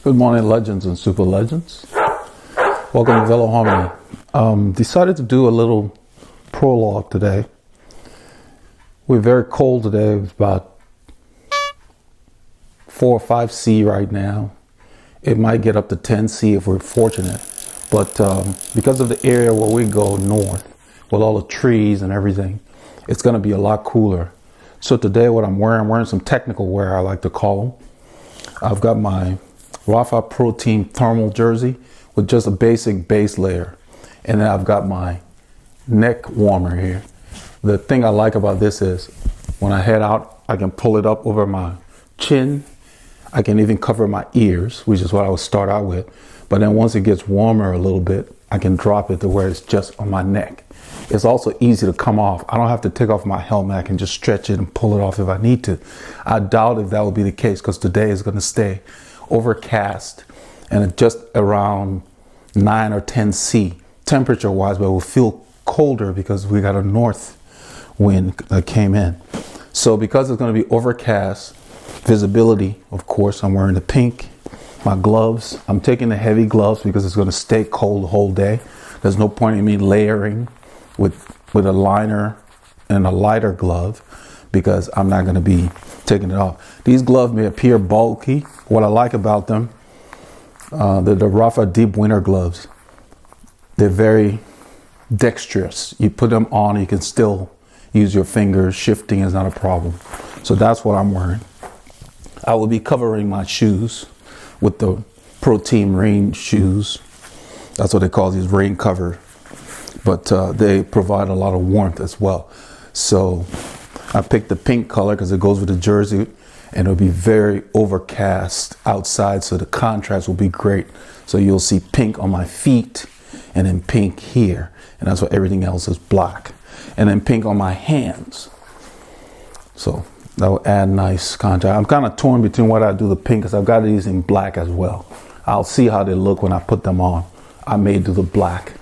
Good morning, legends and super legends. Welcome to Veloharmony. Decided to do a little prologue today. We're very cold today. It's about 4 or 5 C right now. It might get up to 10 C if we're fortunate. But because of the area where we go north, with all the trees and everything, it's going to be a lot cooler. So today what I'm wearing some technical wear, I like to call them. I've got my Rafa Pro Team thermal jersey with just a basic base layer. And then I've got my neck warmer here. The thing I like about this is when I head out, I can pull it up over my chin. I can even cover my ears, which is what I would start out with. But then once it gets warmer a little bit, I can drop it to where it's just on my neck. It's also easy to come off. I don't have to take off my helmet. I can just stretch it and pull it off if I need to. I doubt if that will be the case because today is going to stay overcast and just around 9 or 10 C temperature wise, but it will feel colder because we got a north wind that came in. So because it's going to be overcast, visibility, of course, I'm wearing the pink, my gloves. I'm taking the heavy gloves because it's going to stay cold the whole day. There's no point in me layering with a liner and a lighter glove because I'm not going to be taking it off. These gloves may appear bulky. What I like about them, they're the Rafa Deep Winter gloves. They're very dexterous. You put them on, you can still use your fingers. Shifting is not a problem. So that's what I'm wearing. I will be covering my shoes with the Pro Team rain shoes. That's what they call these, rain cover. But they provide a lot of warmth as well. So I picked the pink color because it goes with the jersey, and it'll be very overcast outside, so the contrast will be great. So you'll see pink on my feet and then pink here, and that's why everything else is black. And then pink on my hands. So that will add nice contrast. I'm kind of torn between what I do the pink because I've got these in black as well. I'll see how they look when I put them on. I may do the black.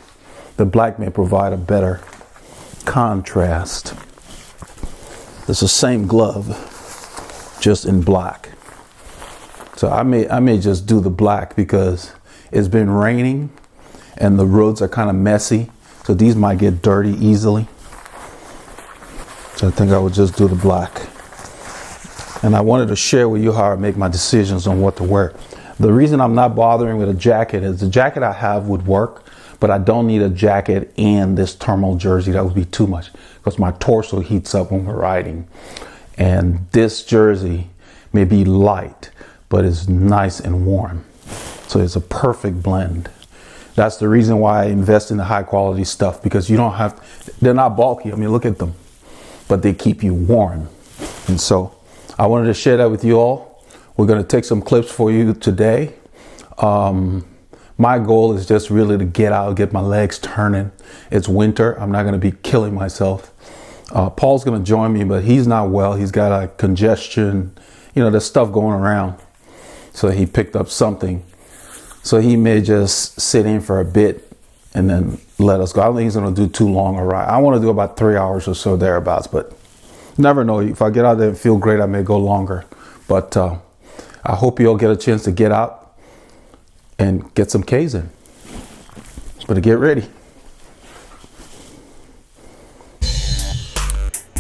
The black may provide a better contrast. It's the same glove, just in black. So I may just do the black because it's been raining and the roads are kind of messy. So these might get dirty easily. So I think I would just do the black. And I wanted to share with you how I make my decisions on what to wear. The reason I'm not bothering with a jacket is the jacket I have would work, but I don't need a jacket and this thermal jersey. That would be too much because my torso heats up when we're riding. And this jersey may be light, but it's nice and warm. So it's a perfect blend. That's the reason why I invest in the high quality stuff, because you don't have, they're not bulky. I mean, look at them, but they keep you warm. And so I wanted to share that with you all. We're going to take some clips for you today. My goal is just really to get out, get my legs turning. It's winter. I'm not going to be killing myself. Paul's going to join me, but he's not well. He's got a congestion. You know, there's stuff going around. So he picked up something. So he may just sit in for a bit and then let us go. I don't think he's going to do too long a ride. I want to do about 3 hours or so thereabouts, but never know. If I get out there and feel great, I may go longer. But I hope you'll get a chance to get out and get some K's in. But to get ready.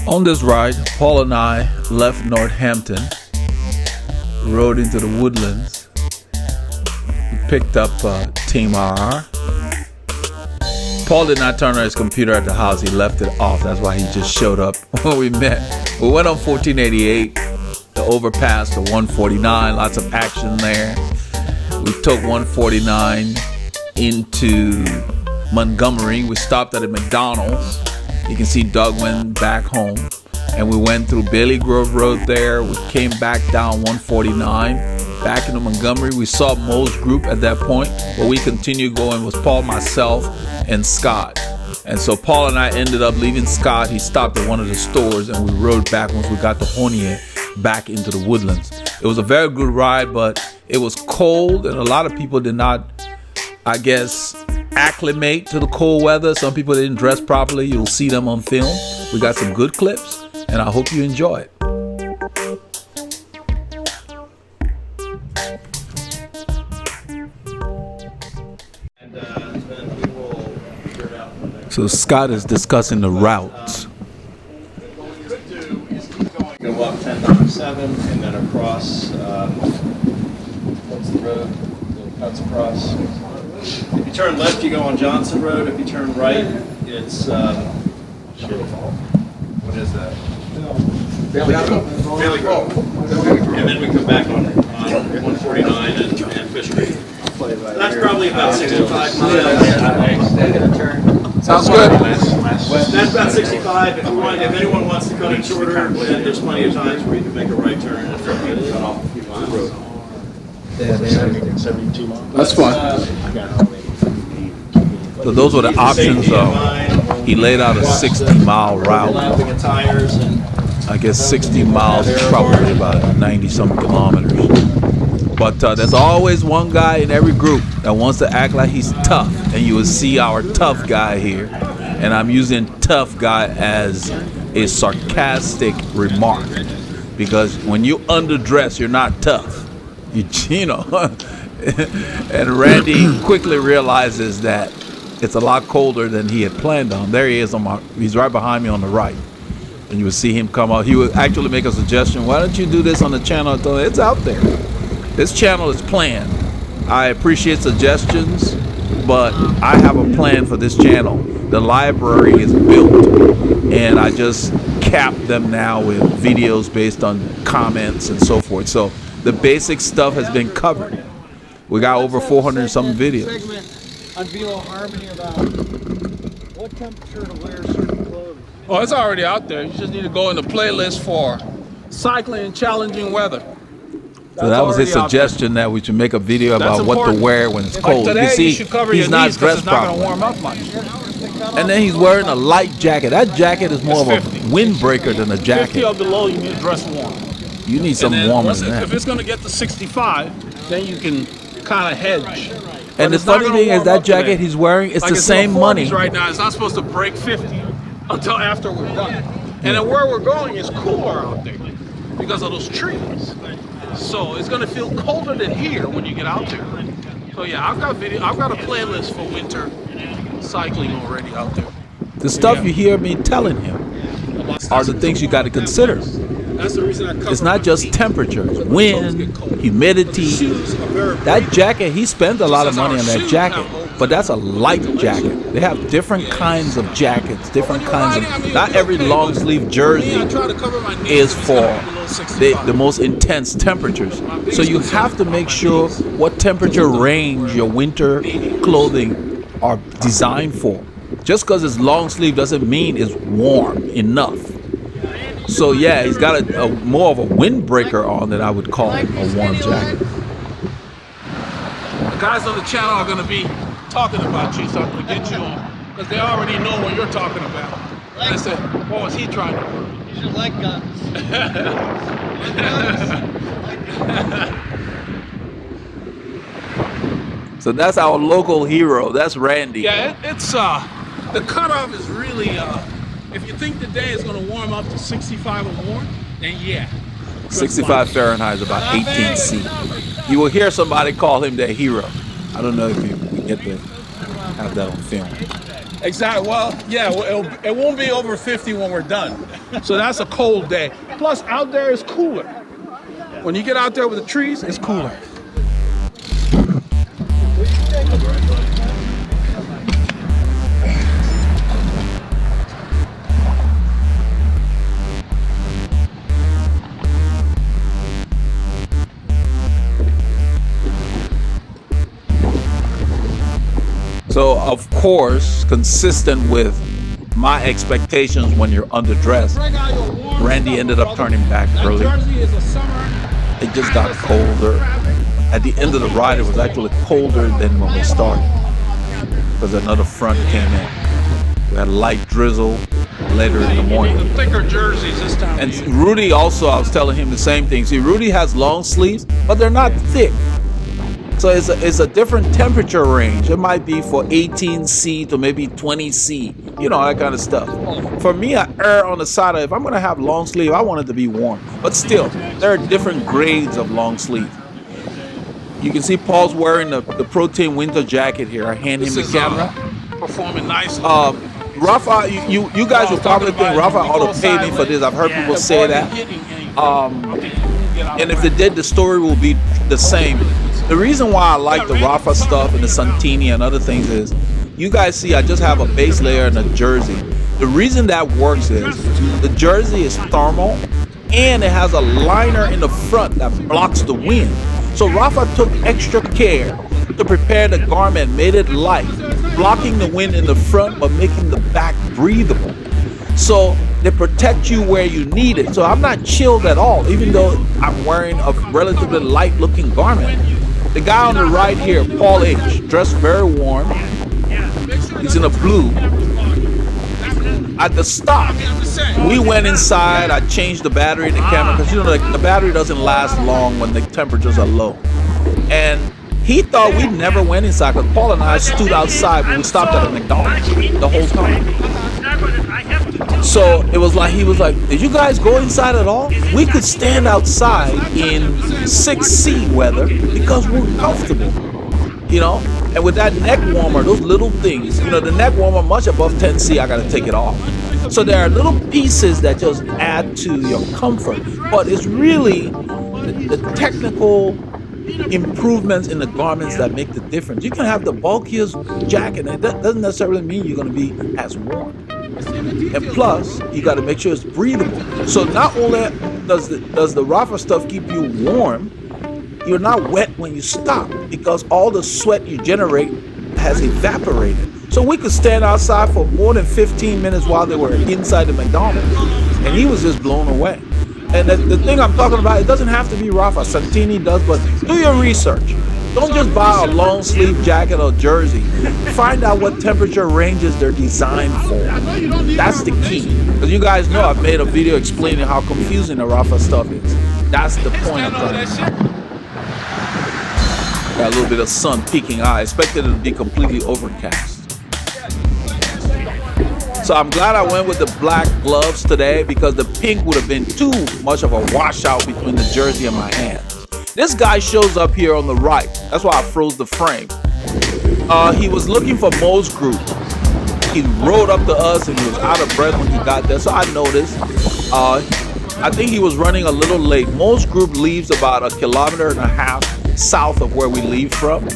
On this ride, Paul and I left Northampton, rode into the woodlands. We picked up Team RR. Paul did not turn on his computer at the house. He left it off. That's why he just showed up when we met. We went on 1488, the overpass to 149. Lots of action there. We took 149 into Montgomery. We stopped at a McDonald's. You can see Doug went back home. And we went through Bailey Grove Road there. We came back down 149, back into Montgomery. We saw Mo's group at that point. But we continued going. It was Paul, myself, and Scott. And so Paul and I ended up leaving Scott. He stopped at one of the stores and we rode back once we got to Hornier back into the woodlands. It was a very good ride, but it was cold and a lot of people did not, I guess, acclimate to the cold weather. Some people didn't dress properly. You'll see them on film. We got some good clips and I hope you enjoy it. So Scott is discussing the routes. Go up 1097 and then across, what's the road? It cuts across. If you turn left, you go on Johnson Road. If you turn right, it's, what is that? Bailey Road. And then we come back on 149 and Fish Creek. That's probably about 65 miles. Sounds good. That's about 65. If anyone wants to cut it shorter, then there's plenty of times where you can make a right turn and cut off a few miles. 72 miles. That's fine. So those were the options. He laid out a 60-mile route. I guess 60 miles is probably about 90-some kilometers. But there's always one guy in every group that wants to act like he's tough. And you will see our tough guy here. And I'm using tough guy as a sarcastic remark. Because when you underdress, you're not tough. You know. And Randy quickly realizes that it's a lot colder than he had planned on. There he is. He's right behind me on the right. And you will see him come out. He would actually make a suggestion. Why don't you do this on the channel? It's out there. This channel is planned. I appreciate suggestions, but I have a plan for this channel. The library is built, and I just cap them now with videos based on comments and so forth. So the basic stuff has been covered. We got over 400 something videos. On Veloharmony about what temperature to wear certain clothes. Oh, it's already out there. You just need to go in the playlist for cycling in challenging weather. So that was his suggestion that we should make a video about what to wear when it's cold. Like today, you see, you should cover he's your not knees because dressed it's not going to properly. warm up much. And then he's wearing a light jacket. That jacket is more of a windbreaker than a 50 jacket. or below, you need to dress warm. You need something warmer than that. If it's going to get to 65, then you can kind of hedge. And the funny thing is that jacket he's wearing, it's the same money. Right now, it's not supposed to break 50 until after we're done. And then where we're going is cooler out there because of those trees. So it's going to feel colder than here when you get out there. So yeah, I've got a playlist for winter cycling already out there. The stuff you hear me telling him are the things you got to consider. That's the reason I cover It's not just temperature, wind, humidity. That jacket, he spends a lot of money on that jacket, but that's a light jacket. They have different kinds of jackets, different kinds of, not every long sleeve jersey is for the most intense temperatures. So you have to make sure what temperature range your winter clothing are designed for. Just because it's long sleeve doesn't mean it's warm enough. So yeah, he's got a more of a windbreaker on than I would call a warm jacket. The guys on the channel are going to be talking about you, so I'm going to get you on, because they already know what you're talking about. And I said, what was he trying to do? You should like guns. So that's our local hero. That's Randy. Yeah, it's the cutoff is really if you think the day is going to warm up to 65 or more, then yeah. 65 Fahrenheit is about 18 C. You will hear somebody call him their hero. I don't know if you get to have that on film. Exactly. Well, yeah, it won't be over 50 when we're done. So that's a cold day. Plus, out there is cooler. When you get out there with the trees, it's cooler. So, of course, consistent with my expectations when you're underdressed, Randy ended up turning back early. It just got colder. At the end of the ride, it was actually colder than when we started because another front came in. We had light drizzle later in the morning. The thicker jerseys this time. And Rudy also, I was telling him the same thing. See, Rudy has long sleeves, but they're not thick. So it's a different temperature range. It might be for 18 C to maybe 20 C, you know, that kind of stuff. For me, I err on the side of if I'm going to have long sleeve, I want it to be warm. But still, there are different grades of long sleeve. You can see Paul's wearing the Protein winter jacket here. I hand him the camera. Performing nicely. Rafa, you guys will probably think Rafa ought to pay me for this. I've heard people say that. And if they did, the story will be the same. The reason why I like the Rafa stuff and the Santini and other things is, you guys see I just have a base layer and a jersey. The reason that works is the jersey is thermal and it has a liner in the front that blocks the wind. So Rafa took extra care to prepare the garment, made it light, blocking the wind in the front but making the back breathable. So they protect you where you need it. So I'm not chilled at all, even though I'm wearing a relatively light looking garment. The guy on the right here, Paul H., dressed very warm. He's in a blue. At the stop, we went inside. I changed the battery in the camera because, you know, the battery doesn't last long when the temperatures are low. And he thought we never went inside because Paul and I stood outside when we stopped at a McDonald's the whole time. So it was like, he was like, did you guys go inside at all? We could stand outside in 6C weather because we're comfortable, you know? And with that neck warmer, those little things, you know, the neck warmer much above 10C, I gotta take it off. So there are little pieces that just add to your comfort, but it's really the technical improvements in the garments that make the difference. You can have the bulkiest jacket and that doesn't necessarily mean you're gonna be as warm. And plus, you got to make sure it's breathable. So not only does the Rafa stuff keep you warm, you're not wet when you stop because all the sweat you generate has evaporated. So we could stand outside for more than 15 minutes while they were inside the McDonald's, and he was just blown away. And the thing I'm talking about, it doesn't have to be Rafa. Santini does, but do your research. Don't just buy a long sleeve jacket or jersey. Find out what temperature ranges they're designed for. That's the key. Because you guys know I've made a video explaining how confusing the Rafa stuff is. That's the point I'm trying to make. Got a little bit of sun peeking out. I expected it to be completely overcast. So I'm glad I went with the black gloves today because the pink would have been too much of a washout between the jersey and my hands. This guy shows up here on the right. That's why I froze the frame. He was looking for Mo's group. He rode up to us and he was out of breath when he got there, so I noticed. I think he was running a little late. Mo's group leaves about 1.5 kilometers south of where we leave from,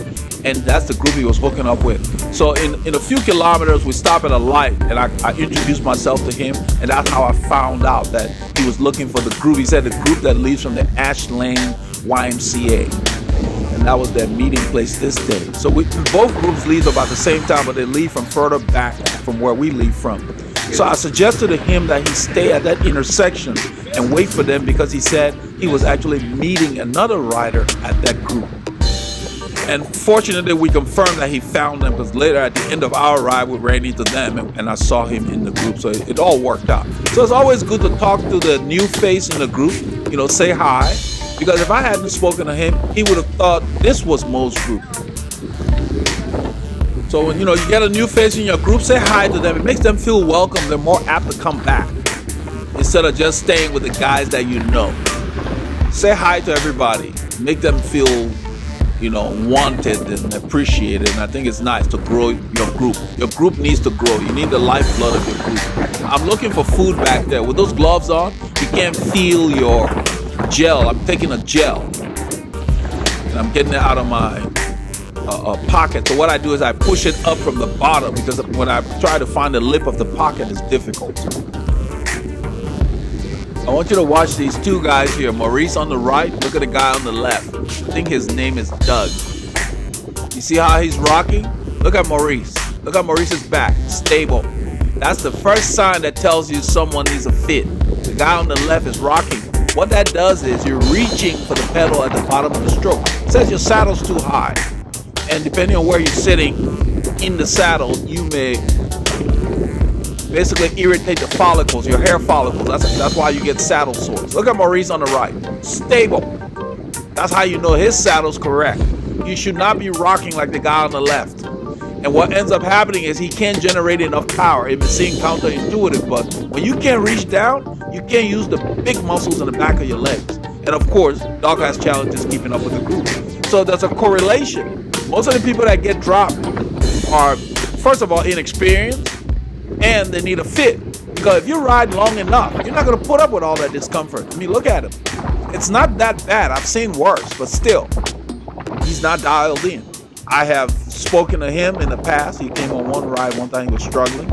and that's the group he was hooking up with. So in a few kilometers, we stop at a light, and I introduced myself to him, and that's how I found out that he was looking for the group. He said the group that leaves from the Ash Lane YMCA, and that was their meeting place this day. So both groups leave about the same time, but they leave from further back from where we leave from. So I suggested to him that he stay at that intersection and wait for them because he said he was actually meeting another rider at that group. And fortunately, we confirmed that he found them because later at the end of our ride, we ran into them and I saw him in the group. So it all worked out. So it's always good to talk to the new face in the group, you know, say hi. Because if I hadn't spoken to him, he would have thought this was Mo's group. So when, you know, you get a new face in your group, say hi to them. It makes them feel welcome. They're more apt to come back instead of just staying with the guys that you know. Say hi to everybody. Make them feel, you know, wanted and appreciated. And I think it's nice to grow your group. Your group needs to grow. You need the lifeblood of your group. I'm looking for food back there. With those gloves on, you can't feel your gel. I'm taking a gel and I'm getting it out of my pocket. So what I do is I push it up from the bottom because when I try to find the lip of the pocket, it's difficult. I want you to watch these two guys here. Maurice on the right. Look at the guy on the left. I think his name is Doug. You see how he's rocking? Look at Maurice. Look at Maurice's back. Stable. That's the first sign that tells you someone needs a fit. The guy on the left is rocking. What that does is you're reaching for the pedal at the bottom of the stroke. It says your saddle's too high. And depending on where you're sitting in the saddle, you may basically irritate the follicles, your hair follicles. That's why you get saddle sores. Look at Maurice on the right. Stable. That's how you know his saddle's correct. You should not be rocking like the guy on the left. And what ends up happening is he can't generate enough power. It may seem counterintuitive, but when you can't reach down, you can't use the big muscles in the back of your legs. And of course, Dog has challenges keeping up with the group. So there's a correlation. Most of the people that get dropped are, first of all, inexperienced, and they need a fit. Because if you ride long enough, you're not going to put up with all that discomfort. I mean, look at him. It's not that bad. I've seen worse, but still, he's not dialed in. I have spoken to him in the past. He came on one ride one time, he was struggling,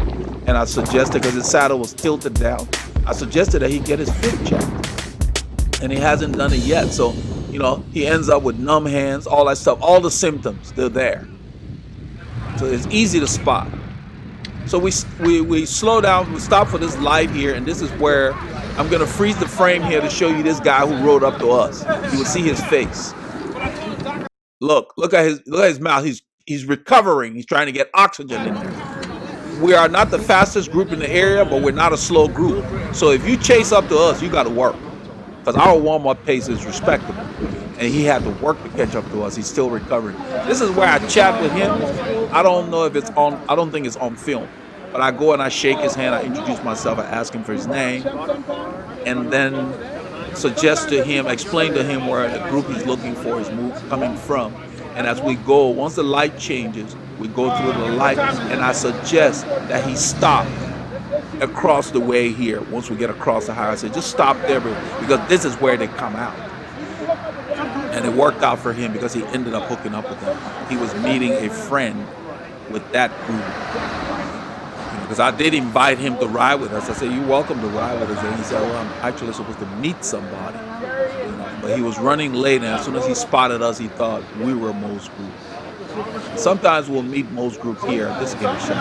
and I suggested, because his saddle was tilted down, I suggested that he get his fit checked, and he hasn't done it yet. So, you know, he ends up with numb hands, all that stuff, all the symptoms, they're there. So it's easy to spot. So we slow down, we stop for this light here, and this is where I'm gonna freeze the frame here to show you this guy who rode up to us. You will see his face. Look at his mouth. He's recovering. He's trying to get oxygen in there. We are not the fastest group in the area, but we're not a slow group. So if you chase up to us, you got to work, because our warm-up pace is respectable, and he had to work to catch up to us. He's still recovering. This is where I chat with him. I don't know if it's on. I don't think it's on film, but I go and I shake his hand. I introduce myself. I ask him for his name, and then suggest to him, explain to him where the group he's looking for is coming from. And as we go, once the light changes, we go through the light, and I suggest that he stop across the way here. Once we get across the highway, I say just stop there, because this is where they come out. And it worked out for him because he ended up hooking up with them. He was meeting a friend with that group. Because I did invite him to ride with us. I said, "You're welcome to ride with us." And he said, "Well, I'm actually supposed to meet somebody." You know, but he was running late, and as soon as he spotted us, he thought we were Mo's group. Sometimes we'll meet Mo's group here at this intersection.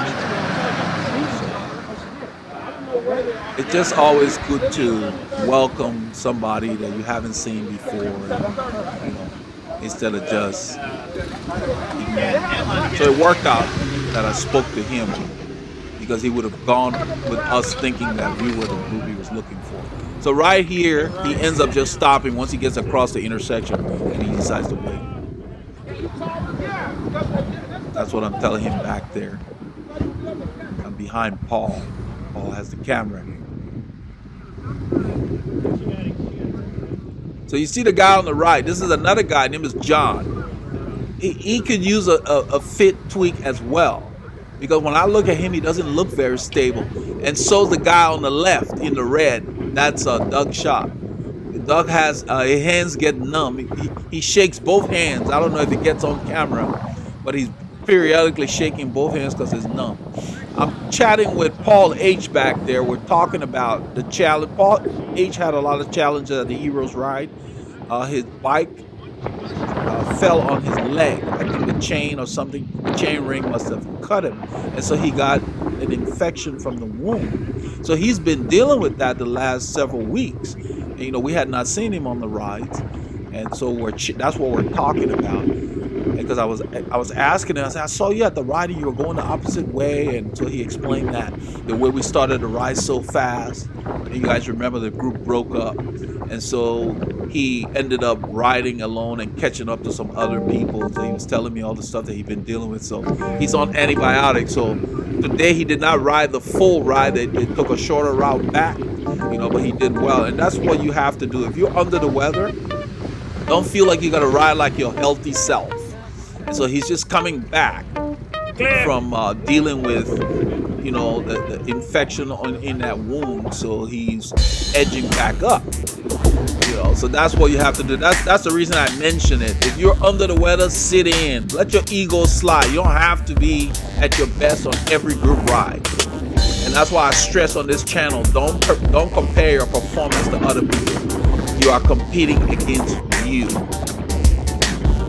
It's just always good to welcome somebody that you haven't seen before, and, you know, instead of just ignoring. So it worked out that I spoke to him, because he would have gone with us thinking that we were the group he was looking for. So right here, he ends up just stopping once he gets across the intersection, and he decides to wait. That's what I'm telling him back there. I'm behind Paul. Paul has the camera. So you see the guy on the right. This is another guy. His name is John. He could use a fit tweak as well, because when I look at him, he doesn't look very stable. And so the guy on the left in the red, that's Doug Shot. Doug has his hands get numb. He shakes both hands. I don't know if it gets on camera, but he's periodically shaking both hands because it's numb. I'm chatting with Paul H back there. We're talking about the challenge. Paul H had a lot of challenges at the Heroes Ride. His bike fell on his leg. I think the chain or something, the chain ring must have cut him. And so he got an infection from the wound. So he's been dealing with that the last several weeks. And, you know, we had not seen him on the rides. And so that's what we're talking about. Because I was asking him, I said, "I saw you at the ride and you were going the opposite way." And so he explained that the way we started to ride so fast. And you guys remember the group broke up. And so he ended up riding alone and catching up to some other people. So he was telling me all the stuff that he'd been dealing with. So he's on antibiotics. So today he did not ride the full ride. They took a shorter route back, you know, but he did well. And that's what you have to do. If you're under the weather, don't feel like you got to ride like your healthy self. And so he's just coming back from dealing with, you know, the infection in that wound. So he's edging back up. You know, so that's what you have to do. That's the reason I mention it. If you're under the weather, sit in. Let your ego slide. You don't have to be at your best on every group ride. And that's why I stress on this channel, don't compare your performance to other people. You are competing against you.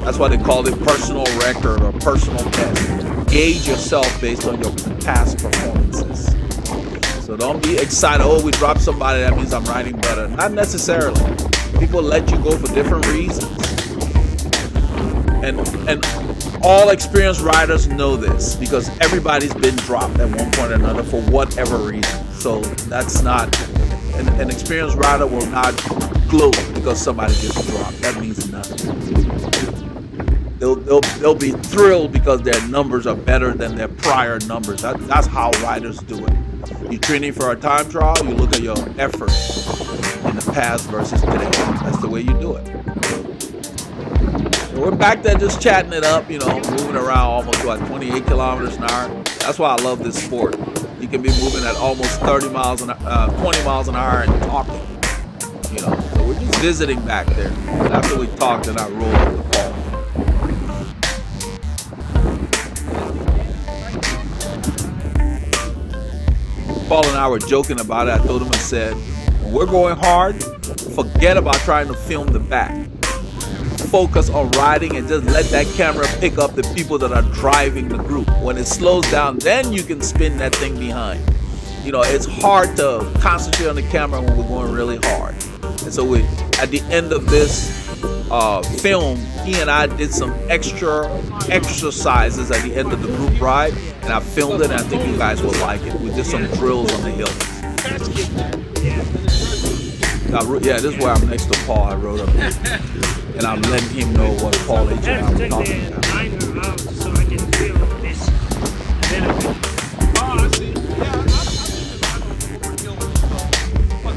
That's why they call it personal record or personal best. Gauge yourself based on your past performances. So don't be excited, "Oh, we dropped somebody, that means I'm riding better." Not necessarily. People let you go for different reasons. And all experienced riders know this, because everybody's been dropped at one point or another for whatever reason. So that's not, an experienced rider will not gloat because somebody gets dropped. That means nothing. They'll be thrilled because their numbers are better than their prior numbers. That's how riders do it. You're training for a time trial, you look at your effort in the past versus today. That's the way you do it. So we're back there just chatting it up, you know, moving around almost 28 kilometers an hour. That's why I love this sport. You can be moving at almost 20 miles an hour and talking. You know, so we're just visiting back there. And after we talked, then I rolled up the Paul. Paul and I were joking about it. I told him, I said, when we're going hard, forget about trying to film the back. Focus on riding and just let that camera pick up the people that are driving the group. When it slows down, then you can spin that thing behind. You know, it's hard to concentrate on the camera when we're going really hard. And so at the end of this film, he and I did some extra exercises at the end of the group ride, and I filmed it, and I think you guys will like it. We did some drills on the hill. Yeah, this is where I'm next to Paul. I rode up here. And I'm letting him know what Paul H. and I were talking about. So I can feel this.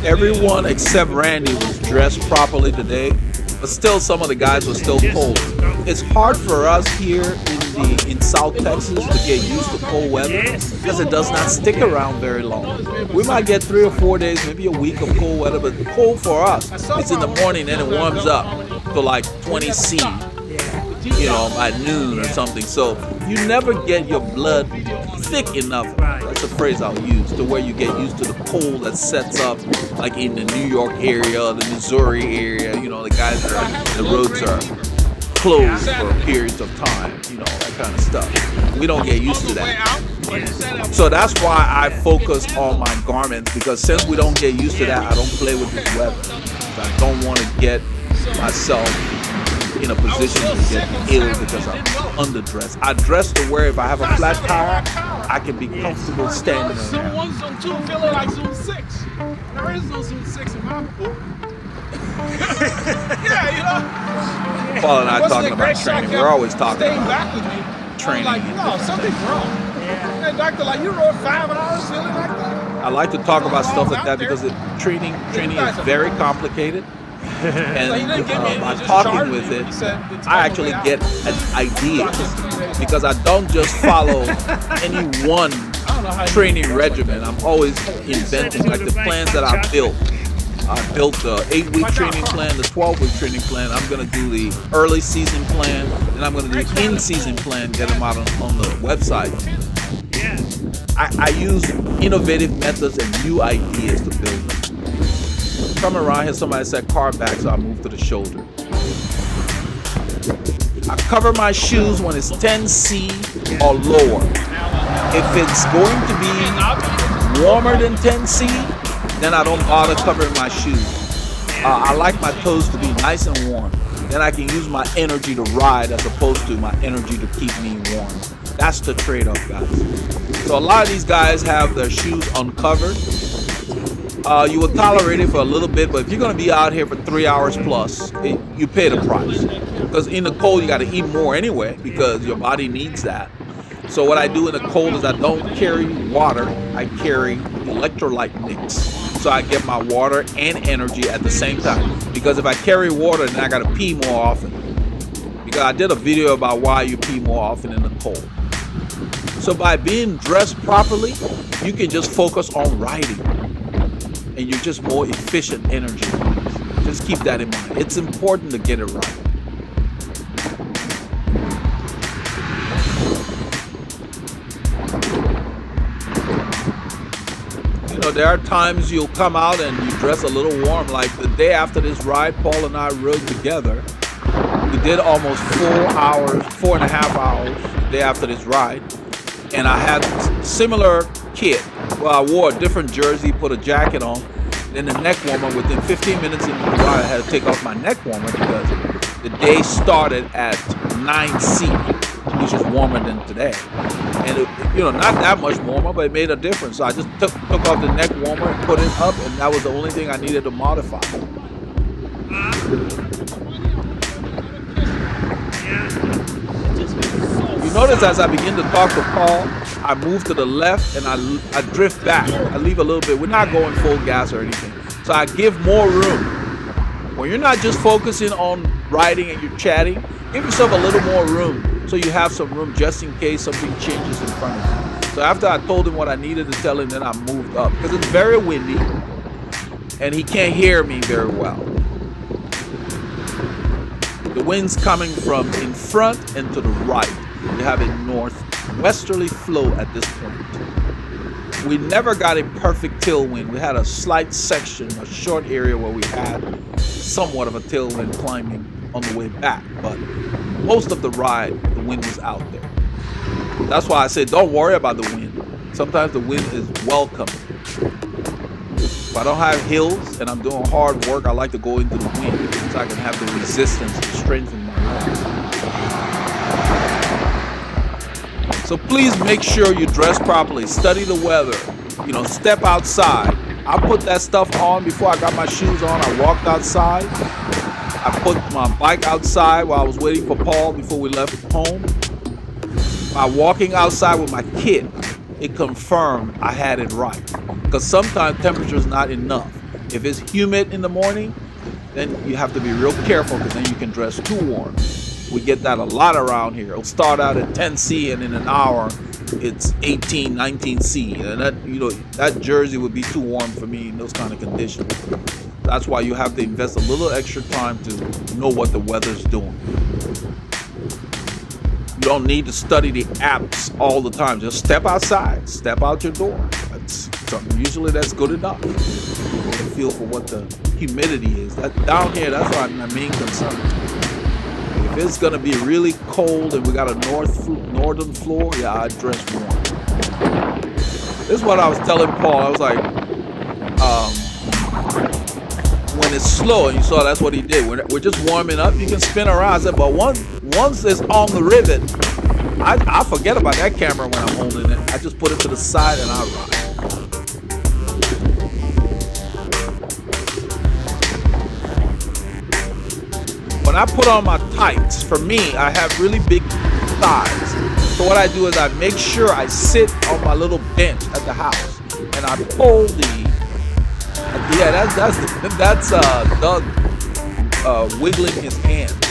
Everyone except Randy was dressed properly today, but still some of the guys were still cold. It's hard for us here in South Texas to get used to cold weather because it does not stick around very long. We might get 3 or 4 days, maybe a week of cold weather, but cold for us, it's in the morning and it warms up to like 20 C, you know, by noon or something. So you never get your blood thick enough, that's a phrase I'll use, to where you get used to the cold that sets up like in the New York area, the Missouri area, you know, the guys that are, the roads are closed for periods of time, you know, that kind of stuff. We don't get used to that. So that's why I focus on my garments, because since we don't get used to that, I don't play with this weather. So I don't want to get myself in a position to get ill because I'm underdressed. I dress to where if I have a flat tire, I can be comfortable standing Zone around. 1, Zone 2 feeling like Zone 6. There is no Zone 6 in my book. Yeah, you know. Paul and I talking about training. We're always talking staying about back with me. training. I'm like, no, something's wrong. Hey, doctor, like you rode 5 hours feeling like that? I like to talk about stuff like that because training is very complicated. And by talking with it, I actually get ideas because I don't just follow any one training regimen. I'm always inventing, like the plans that I built. I built the 8-week training plan, the 12-week training plan. I'm going to do the early season plan, and I'm going to do the in-season plan, get them out on the website. I use innovative methods and new ideas to build them. Coming around here, somebody said car back, so I moved to the shoulder. I cover my shoes when it's 10C or lower. If it's going to be warmer than 10C, then I don't bother covering my shoes. I like my toes to be nice and warm. Then I can use my energy to ride as opposed to my energy to keep me warm. That's the trade-off, guys. So a lot of these guys have their shoes uncovered. You will tolerate it for a little bit, but if you're going to be out here for 3 hours plus, you pay the price. Because in the cold, you got to eat more anyway, because your body needs that. So what I do in the cold is I don't carry water, I carry electrolyte mix. So I get my water and energy at the same time. Because if I carry water, then I got to pee more often. Because I did a video about why you pee more often in the cold. So by being dressed properly, you can just focus on riding. And you're just more efficient energy. Just keep that in mind. It's important to get it right. You know, there are times you'll come out and you dress a little warm. Like the day after this ride, Paul and I rode together. We did almost 4.5 hours the day after this ride. And I had similar kit. Well, I wore a different jersey, put a jacket on, then the neck warmer. Within 15 minutes in the ride, I had to take off my neck warmer because the day started at 9C, which is warmer than today. And it, you know, not that much warmer, but it made a difference. So I just took off the neck warmer and put it up, and that was the only thing I needed to modify. You notice as I begin to talk to Paul, I move to the left and I drift back. I leave a little bit. We're not going full gas or anything. So I give more room. When you're not just focusing on riding and you're chatting, give yourself a little more room so you have some room just in case something changes in front of you. So after I told him what I needed to tell him, then I moved up because it's very windy and he can't hear me very well. The wind's coming from in front and to the right. We have a northwesterly flow at this point. We never got a perfect tailwind. We had a slight section, a short area where we had somewhat of a tailwind climbing on the way back, but most of the ride, the wind was out there. That's why I said don't worry about the wind. Sometimes the wind is welcome. If I don't have hills and I'm doing hard work, I like to go into the wind so I can have the resistance and strengthen my legs. So please make sure you dress properly, study the weather, step outside. I put that stuff on before I got my shoes on. I walked outside. I put my bike outside while I was waiting for Paul before we left home. By walking outside with my kit, it confirmed I had it right. Because sometimes temperature is not enough. If it's humid in the morning, then you have to be real careful because then you can dress too warm. We get that a lot around here. It'll start out at 10C and in an hour it's 18, 19C. And that jersey would be too warm for me in those kind of conditions. That's why you have to invest a little extra time to know what the weather's doing. You don't need to study the apps all the time. Just step outside, step out your door. Usually that's good enough. Get a feel for what the humidity is. Down here, that's my main concern. If it's gonna be really cold and we got a northern floor, yeah, I dress warm. This is what I was telling Paul. I was like, when it's slow, and you saw that's what he did. We're just warming up. You can spin around. I said, but once it's on the rivet, I forget about that camera when I'm holding it. I just put it to the side and I ride. When I put on my tights, for me, I have really big thighs. So what I do is I make sure I sit on my little bench at the house and I pull that's Doug wiggling his hands.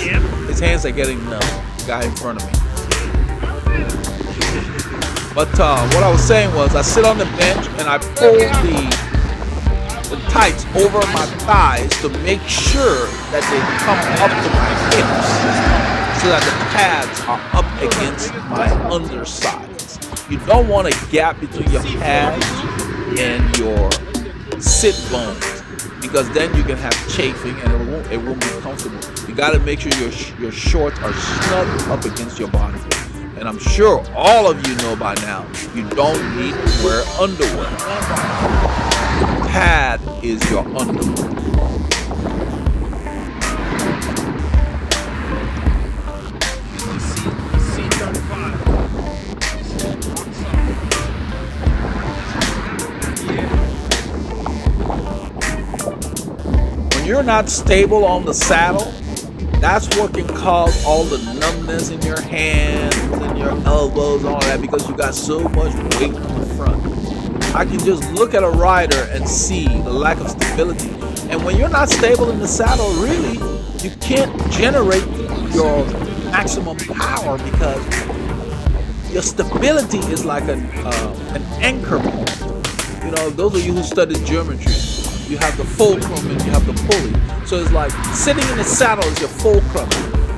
His hands are getting numb, the guy in front of me. But what I was saying was I sit on the bench and I pull the tights over my thighs to make sure that they come up to my hips so that the pads are up against my undersides. You don't want a gap between your pads and your sit bones because then you can have chafing and it won't be comfortable. You got to make sure your shorts are snug up against your body. And I'm sure all of you know by now, you don't need to wear underwear. Pad is your underwear. When you're not stable on the saddle, that's what can cause all the numbness in your hands and your elbows and all that because you got so much weight on the front. I can just look at a rider and see the lack of stability. And when you're not stable in the saddle, really, you can't generate your maximum power because your stability is like an anchor point. Those of you who studied geometry, you have the fulcrum and you have the pulley. So it's like sitting in the saddle is your fulcrum.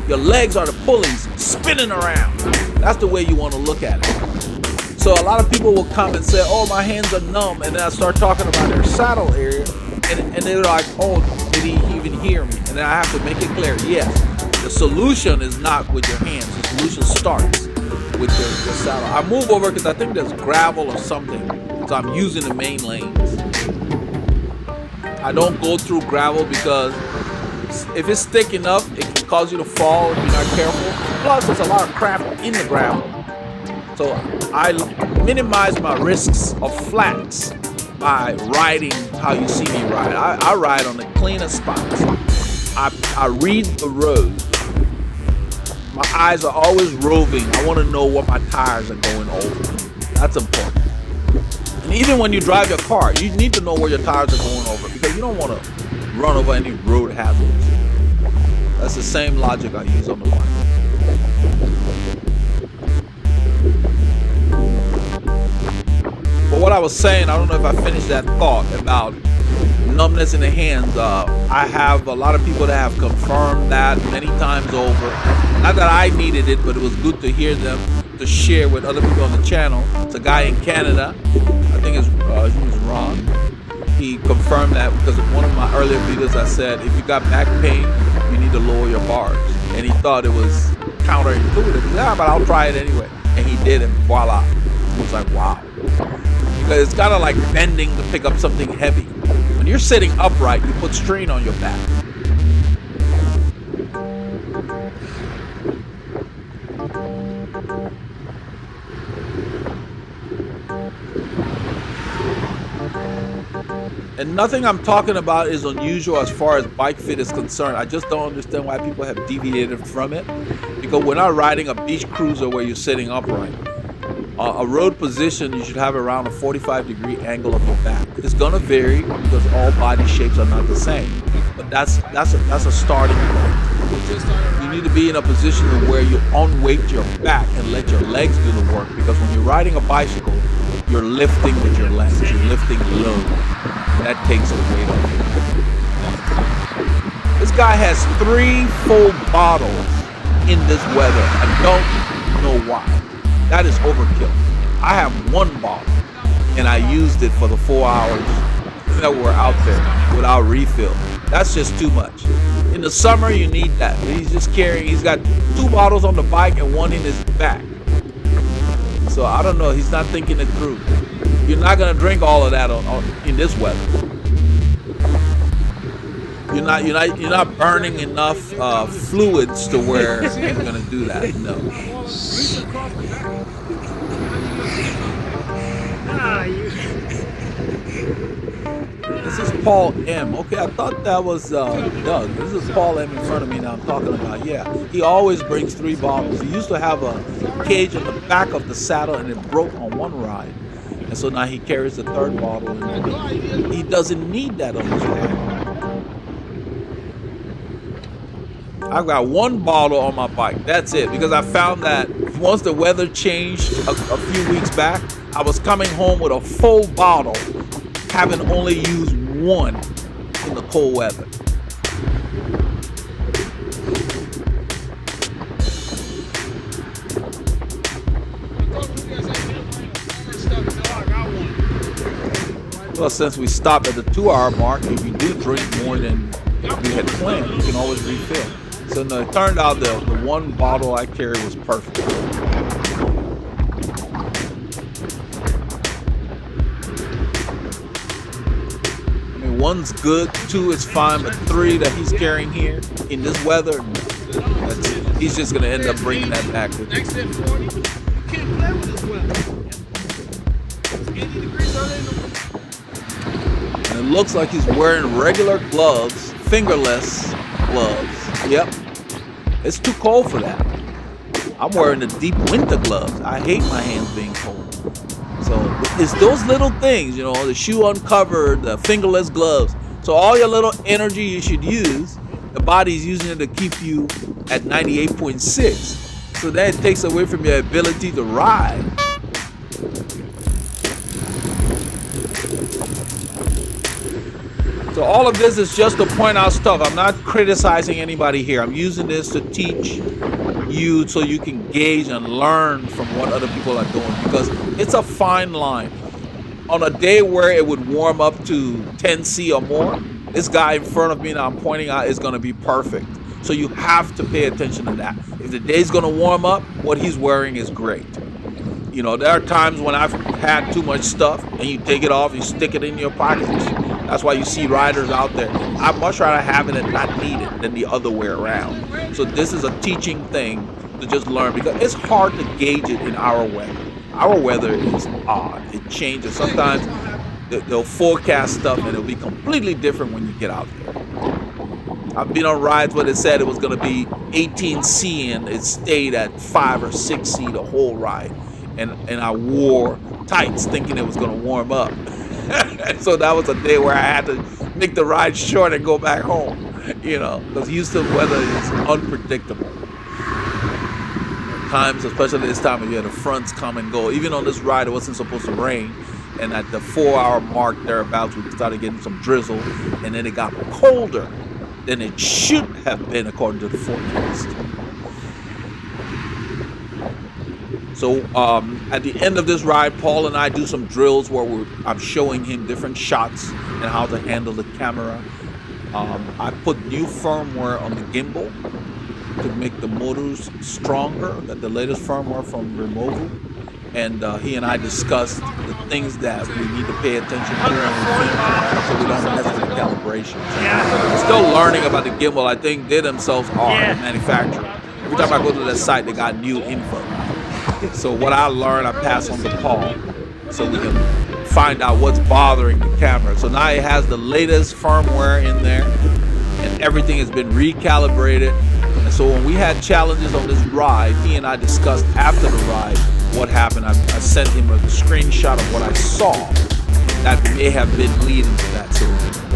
Your legs are the pulleys spinning around. That's the way you want to look at it. So a lot of people will come and say, oh, my hands are numb. And then I start talking about their saddle area. And they're like, oh, did he even hear me? And then I have to make it clear, yes, the solution is not with your hands. The solution starts with your saddle. I move over because I think there's gravel or something. So I'm using the main lanes. I don't go through gravel because if it's thick enough, it can cause you to fall if you're not careful. Plus, there's a lot of crap in the gravel. So I minimize my risks of flats by riding how you see me ride. I ride on the cleanest spots. I read the road. My eyes are always roving. I want to know what my tires are going over. That's important. And even when you drive your car, you need to know where your tires are going over because you don't want to run over any road hazards. That's the same logic I use on the bike. what I was saying, I don't know if I finished that thought about numbness in the hands. I have a lot of people that have confirmed that many times over. Not that I needed it, but it was good to hear them, to share with other people on the channel. It's a guy in Canada, I think his name is Ron. He confirmed that because of one of my earlier videos I said, if you got back pain, you need to lower your bars. And he thought it was counterintuitive. He said, but I'll try it anyway. And he did, and voila. It was like, wow. Because it's kind of like bending to pick up something heavy. When you're sitting upright, you put strain on your back. And nothing I'm talking about is unusual as far as bike fit is concerned. I just don't understand why people have deviated from it. Because we're not riding a beach cruiser where you're sitting upright. A road position, you should have around a 45-degree angle of your back. It's gonna vary because all body shapes are not the same. But that's a starting point. You need to be in a position where you unweight your back and let your legs do the work. Because when you're riding a bicycle, you're lifting with your legs. You're lifting low. That takes the weight off. This guy has 3 full bottles in this weather. I don't know why. That is overkill. I have 1 bottle, and I used it for the 4 hours that we're out there without refill. That's just too much. In the summer, you need that. He's just carrying, he's got 2 bottles on the bike and 1 in his back. So I don't know, he's not thinking it through. You're not gonna drink all of that in this weather. You're not burning enough fluids to where you're gonna do that. No. This is Paul M. Okay, I thought that was Doug. This is Paul M in front of me now I'm talking about. Yeah, he always brings 3 bottles. He used to have a cage on the back of the saddle and it broke on one ride. And so now he carries the 3rd bottle. And he doesn't need that on his ride. I've got 1 bottle on my bike. That's it. Because I found that once the weather changed a few weeks back, I was coming home with a full bottle, having only used 1 in the cold weather. Well, since we stopped at the 2-hour mark, if you do drink more than we had planned, you can always refill. So no, it turned out the 1 bottle I carried was perfect. I mean, 1's good, 2 is fine, but 3 that he's carrying here in this weather, no. That's it. He's just gonna end up bringing that back with him. And it looks like he's wearing regular gloves, fingerless gloves. Yep, it's too cold for that. I'm wearing the deep winter gloves. I hate my hands being cold. So it's those little things, you know, the shoe uncovered, the fingerless gloves. So all your little energy you should use, the body's using it to keep you at 98.6. So that takes away from your ability to ride. So all of this is just to point out stuff. I'm not criticizing anybody here. I'm using this to teach you so you can gauge and learn from what other people are doing, because it's a fine line. On a day where it would warm up to 10°C or more, this guy in front of me that I'm pointing out is going to be perfect. So you have to pay attention to that. If the day's going to warm up, what he's wearing is great. You know, there are times when I've had too much stuff and you take it off, you stick it in your pockets. That's why you see riders out there. I'd much rather have it and not need it than the other way around. So this is a teaching thing to just learn, because it's hard to gauge it in our weather. Our weather is odd. It changes. Sometimes they'll forecast stuff and it'll be completely different when you get out there. I've been on rides where they said it was going to be 18°C and it stayed at 5 or 6°C the whole ride. And I wore tights thinking it was going to warm up. So that was a day where I had to make the ride short and go back home, you know, because Houston weather is unpredictable. At times, especially this time of year, the fronts come and go. Even on this ride, it wasn't supposed to rain, And at the 4-hour mark thereabouts, we started getting some drizzle, and then it got colder than it should have been according to the forecast. So at the end of this ride, Paul and I do some drills where I'm showing him different shots and how to handle the camera. I put new firmware on the gimbal to make the motors stronger, the latest firmware from Removal. And he and I discussed the things that we need to pay attention to so we don't mess with the calibrations. I'm still learning about the gimbal. I think they themselves are the manufacturer. Every time I go to that site, they got new info. So what I learned, I pass on to Paul so we can find out what's bothering the camera. So now it has the latest firmware in there, and everything has been recalibrated. And so when we had challenges on this ride, he and I discussed after the ride what happened. I sent him a screenshot of what I saw that may have been leading to that. So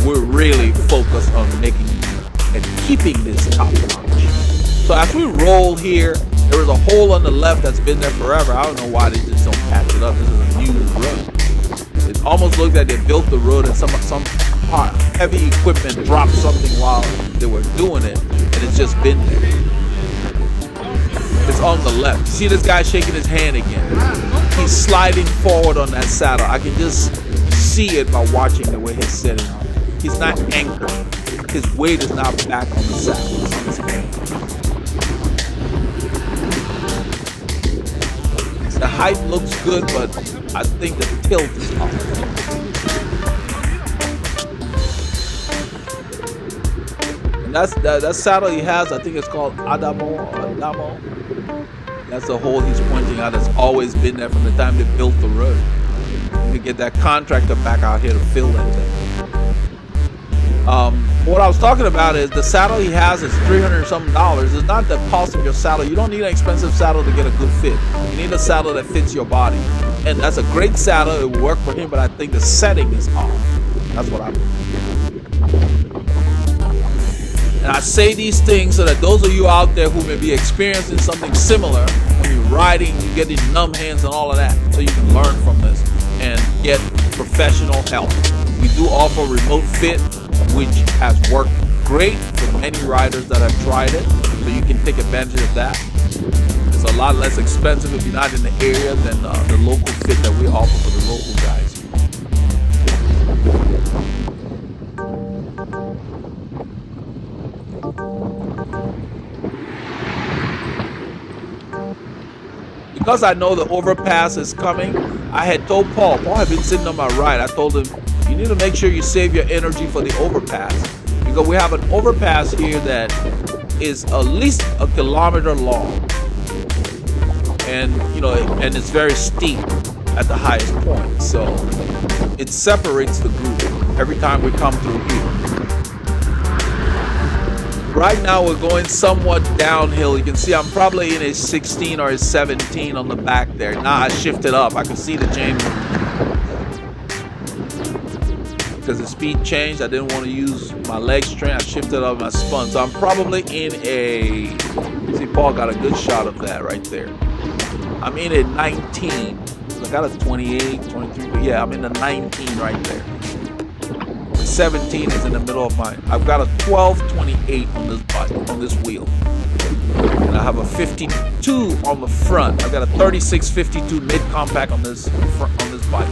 we're really focused on making and keeping this top notch. So as we roll here, there was a hole on the left that's been there forever. I don't know why they just don't patch it up. This is a new road. It almost looks like they built the road and some heavy equipment dropped something while they were doing it, and it's just been there. It's on the left. See this guy shaking his hand again. He's sliding forward on that saddle. I can just see it by watching the way he's sitting on it. He's not anchored. His weight is not back on the saddle. The height looks good, but I think the tilt is off. And that saddle he has, I think it's called Adamo. That's the hole he's pointing out. That's always been there from the time they built the road. To get that contractor back out here to fill that thing. What I was talking about is the saddle he has is $300 something. It's not the cost of your saddle. You don't need an expensive saddle to get a good fit. You need a saddle that fits your body. And that's a great saddle. It will work for him, but I think the setting is off. That's what I believe. And I say these things so that those of you out there who may be experiencing something similar, when you're riding, you're getting numb hands and all of that, so you can learn from this and get professional help. We do offer remote fit, which has worked great for many riders that have tried it, so you can take advantage of that. It's a lot less expensive if you're not in the area than the local fit that we offer for the local guys. Because I know the overpass is coming, I had told Paul had been sitting on my right. I told him, you need to make sure you save your energy for the overpass, because we have an overpass here that is at least 1 kilometer long, and and it's very steep at the highest point, so it separates the group every time we come through here. Right now we're going somewhat downhill. You can see I'm probably in a 16 or a 17 on the back there. Now I shifted up. I can see the change because the speed changed. I didn't want to use my leg strength. I shifted up my spun. So I'm probably in a, see, Paul got a good shot of that right there. I'm in a 19. I got a 28, 23, but yeah, I'm in the 19 right there. 17 is in the middle of mine. I've got a 1228 on this bike, on this wheel. And I have a 52 on the front. I've got a 3652 mid-compact on this bike.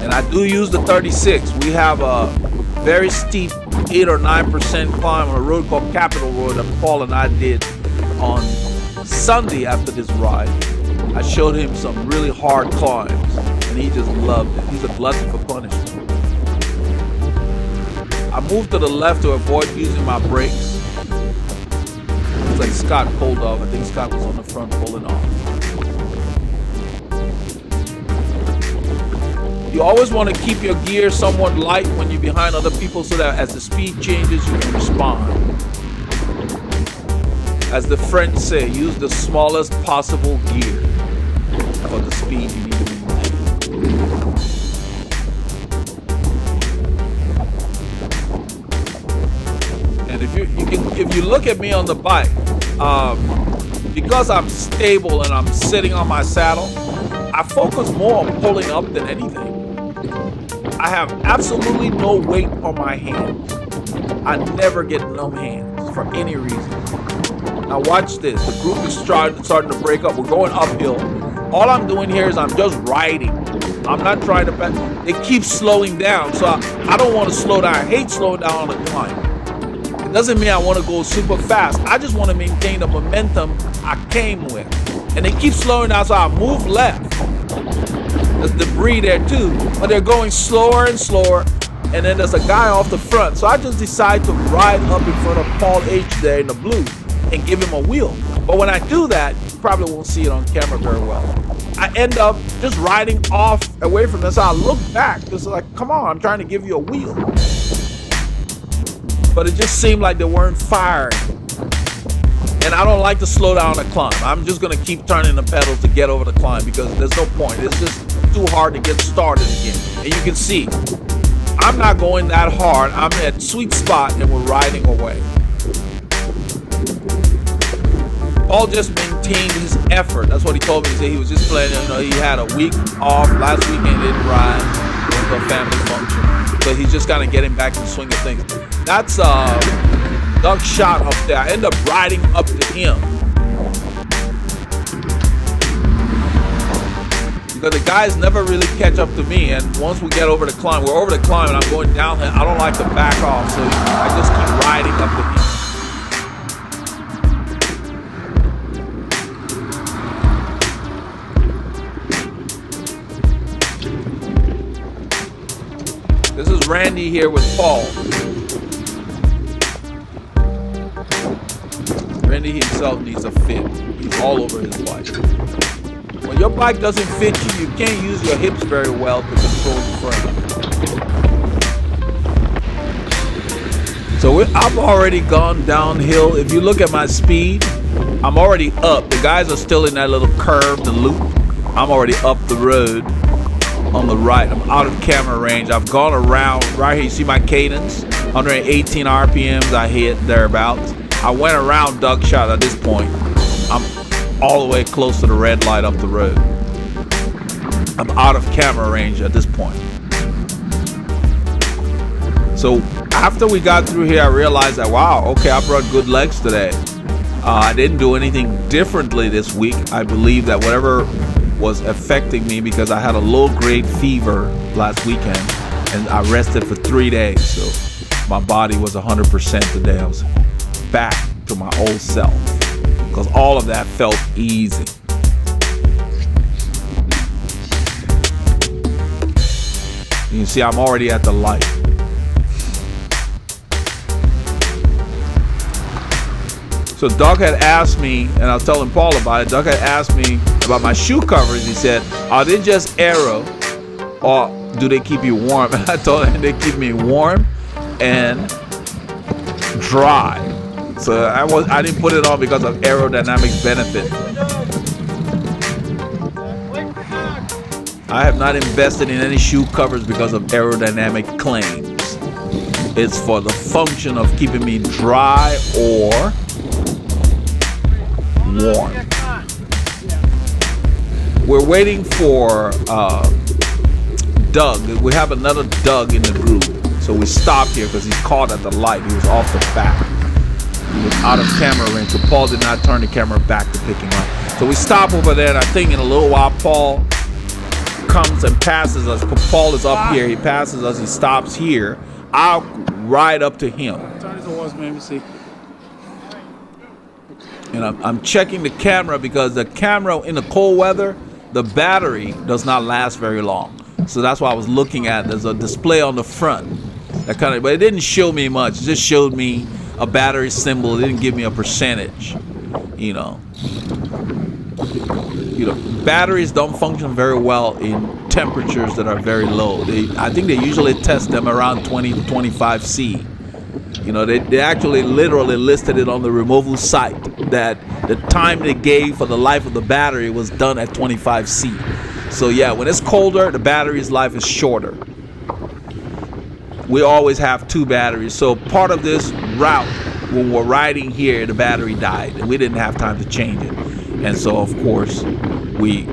And I do use the 36. We have a very steep 8 or 9% climb on a road called Capitol Road that Paul and I did on Sunday after this ride. I showed him some really hard climbs, and he just loved it. He's a glutton for punishment. I moved to the left to avoid using my brakes. Looks like Scott pulled off. I think Scott was on the front pulling off. You always want to keep your gear somewhat light when you're behind other people so that as the speed changes, you can respond. As the French say, use the smallest possible gear for the speed you need to be moving. And if you look at me on the bike, because I'm stable and I'm sitting on my saddle, I focus more on pulling up than anything. I have absolutely no weight on my hands. I never get numb hands for any reason. Now watch this. The group is starting to break up. We're going uphill. All I'm doing here is I'm just riding. I'm not trying to. They keep slowing down, so I don't want to slow down. I hate slowing down on the climb. It doesn't mean I want to go super fast. I just want to maintain the momentum I came with. And they keep slowing down, so I move left. There's debris there too, but they're going slower and slower. And then there's a guy off the front. So I just decide to ride up in front of Paul H there in the blue and give him a wheel. But when I do that, you probably won't see it on camera very well. I end up just riding off away from this. So I look back, just like, come on, I'm trying to give you a wheel. But it just seemed like they weren't firing. And I don't like to slow down the climb. I'm just gonna keep turning the pedals to get over the climb because there's no point. It's just too hard to get started again. And you can see, I'm not going that hard. I'm at sweet spot and we're riding away. Paul just maintained his effort. That's what he told me. He said he was just playing, he had a week off. Last weekend he didn't ride. Went to a family function. So he's just kind of getting back to the swing of things. That's Doug's shot up there. I end up riding up to him. Because the guys never really catch up to me, and once we get over the climb, we're over the climb and I'm going downhill. I don't like to back off, so I just keep riding up to him. This is Randy here with Paul. Randy himself needs a fit. He's all over his bike. When your bike doesn't fit you, you can't use your hips very well to control the frame. So I've already gone downhill. If you look at my speed, I'm already up. The guys are still in that little curve, the loop. I'm already up the road on the right. I'm out of camera range. I've gone around right here. You see my cadence? 118 RPMs I hit thereabouts. I went around Doug shot at this point. I'm all the way close to the red light up the road. I'm out of camera range at this point. So after we got through here, I realized that, wow, okay, I brought good legs today. I didn't do anything differently this week. I believe that whatever was affecting me, because I had a low-grade fever last weekend and I rested for 3 days. So my body was 100% today. I was back to my old self because all of that felt easy. You can see I'm already at the light. So Doug had asked me, and I was telling Paul about it, Doug had asked me about my shoe covers. He said, are they just aero or do they keep you warm? And I told him they keep me warm and dry. So I didn't put it on because of aerodynamic benefit. I have not invested in any shoe covers because of aerodynamic claims. It's for the function of keeping me dry or warm. We're waiting for Doug. We have another Doug in the group. So we stopped here because he's caught at the light. He was off the back. He was out of camera range. So Paul did not turn the camera back to pick him up. So we stop over there, and I think in a little while Paul comes and passes us. Paul is up here. He passes us. He stops here. I'll ride up to him. Turn it towards me. Let me see. And I'm checking the camera because the camera in the cold weather, the battery does not last very long. So that's why I was looking at. There's a display on the front that kind of, but it didn't show me much. It just showed me a battery symbol. It didn't give me a percentage. You know, batteries don't function very well in temperatures that are very low. I think they usually test them around 20 to 25 C. You know, they actually literally listed it on the removal site that the time they gave for the life of the battery was done at 25 C. So yeah, when it's colder, the battery's life is shorter. We always have 2 batteries. So part of this route, when we're riding here, the battery died and we didn't have time to change it. And so, of course, we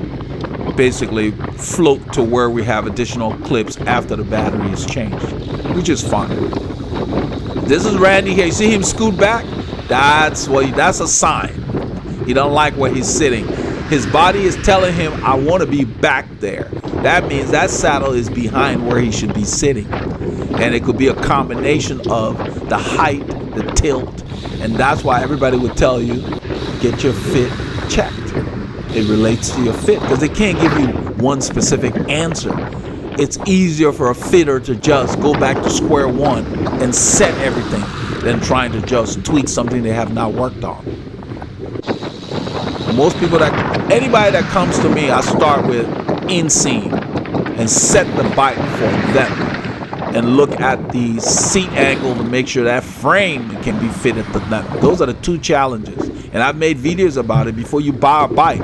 basically float to where we have additional clips after the battery is changed, which is fine. This is Randy here. You see him scoot back? That's a sign. He don't like where he's sitting. His body is telling him, I want to be back there. That means that saddle is behind where he should be sitting. And it could be a combination of the height, the tilt, and that's why everybody would tell you, get your fit checked. It relates to your fit because they can't give you one specific answer. It's easier for a fitter to just go back to square one and set everything than trying to just tweak something they have not worked on. Most people anybody that comes to me, I start with inseam and set the bike for them and look at the seat angle to make sure that frame can be fitted to them. Those are the two challenges. And I've made videos about it. Before you buy a bike,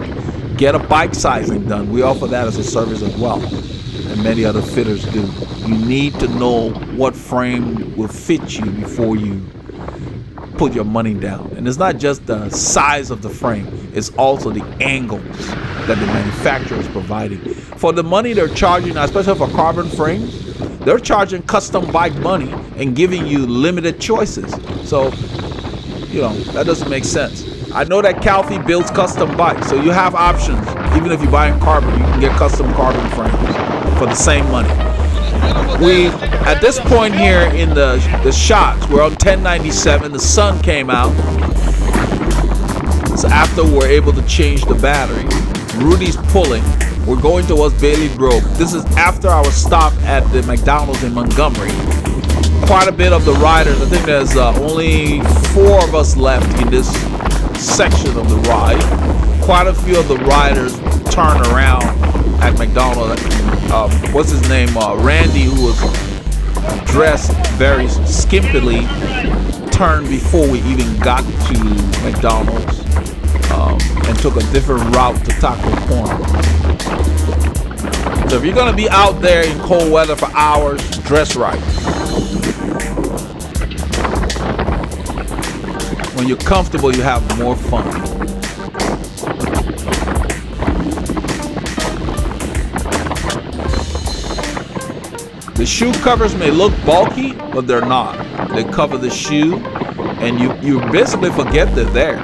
get a bike sizing done. We offer that as a service as well. And many other fitters do. You need to know what frame will fit you before you put your money down. And it's not just the size of the frame, it's also the angles that the manufacturer is providing. For the money they're charging, especially for carbon frames, they're charging custom bike money and giving you limited choices. So, you know, that doesn't make sense. I know that Calfee builds custom bikes, so you have options. Even if you buy in carbon, you can get custom carbon frames for the same money. We, at this point here in the shots, we're on 1097. The sun came out. So after we're able to change the battery, Rudy's pulling. We're going towards Bailey Grove. This is after our stop at the McDonald's in Montgomery. Quite a bit of the riders, I think there's only 4 of us left in this section of the ride. Quite a few of the riders turn around at McDonald's. What's his name? Randy, who was dressed very skimpily, turned before we even got to McDonald's and took a different route to Taco Corner. So if you're gonna be out there in cold weather for hours, dress right. When you're comfortable, you have more fun. The shoe covers may look bulky, but they're not. They cover the shoe, and you basically forget they're there.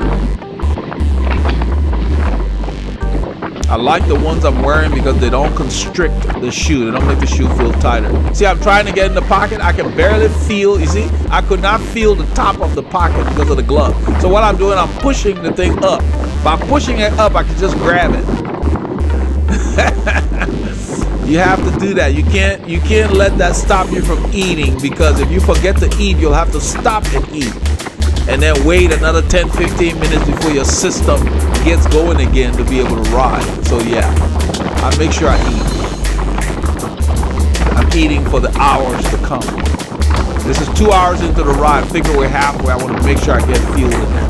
I like the ones I'm wearing because they don't constrict the shoe. They don't make the shoe feel tighter. See, I'm trying to get in the pocket. I can barely feel, you see, I could not feel the top of the pocket because of the glove. So what I'm doing, I'm pushing the thing up. By pushing it up, I can just grab it. You have to do that. You can't let that stop you from eating, because if you forget to eat, you'll have to stop and eat. And then wait another 10-15 minutes before your system gets going again to be able to ride. So yeah, I make sure I eat. I'm eating for the hours to come. This is 2 hours into the ride. Figure we're halfway. I want to make sure I get fuel in there.